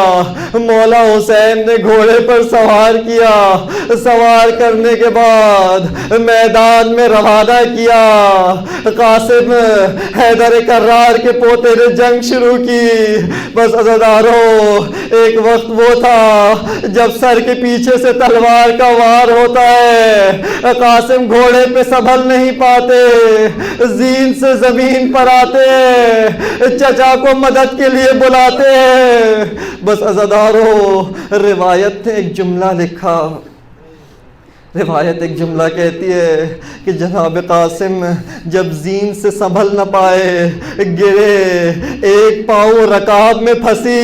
مولا حسین نے گھوڑے پر سوار کیا، سوار کرنے کے بعد میدان میں روانہ کیا۔ قاسم حیدر کرار کے پوتے نے جنگ شروع کی۔ بس عزادارو ایک وقت وہ تھا جب سر کے پیچھے سے تلوار کا وار ہوتا ہے، قاسم گھوڑے پہ سنبھل نہیں پاتے، زین سے زمین پر آتے ہیں، چچا کو مدد کے لیے بلاتے ہیں۔ بس عزادارو روایت نے ایک جملہ لکھا، روایت ایک جملہ کہتی ہے کہ جناب قاسم جب زین سے سنبھل نہ پائے گرے، ایک پاؤں رکاب میں پھنسی،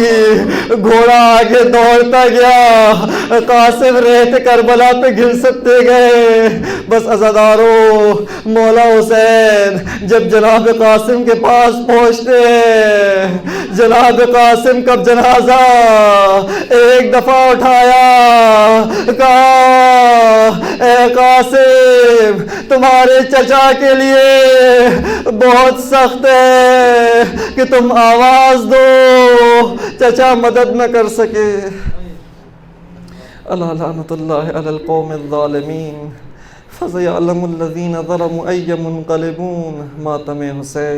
گھوڑا آگے دوڑتا گیا، قاسم ریت کربلا پہ گھسٹتے گئے۔ بس عزادارو مولا حسین جب جناب قاسم کے پاس پہنچتے ہیں، جناب قاسم کا جنازہ ایک دفعہ اٹھایا، کہا اے قاسم تمہارے چچا کے لیے بہت سخت ہے کہ تم آواز دو، چچا مدد نہ کر سکے۔ الا لعنت اللہ علی القوم الظالمین فسیعلم الذین ظلموا ای منقلبون۔ ماتم حسین۔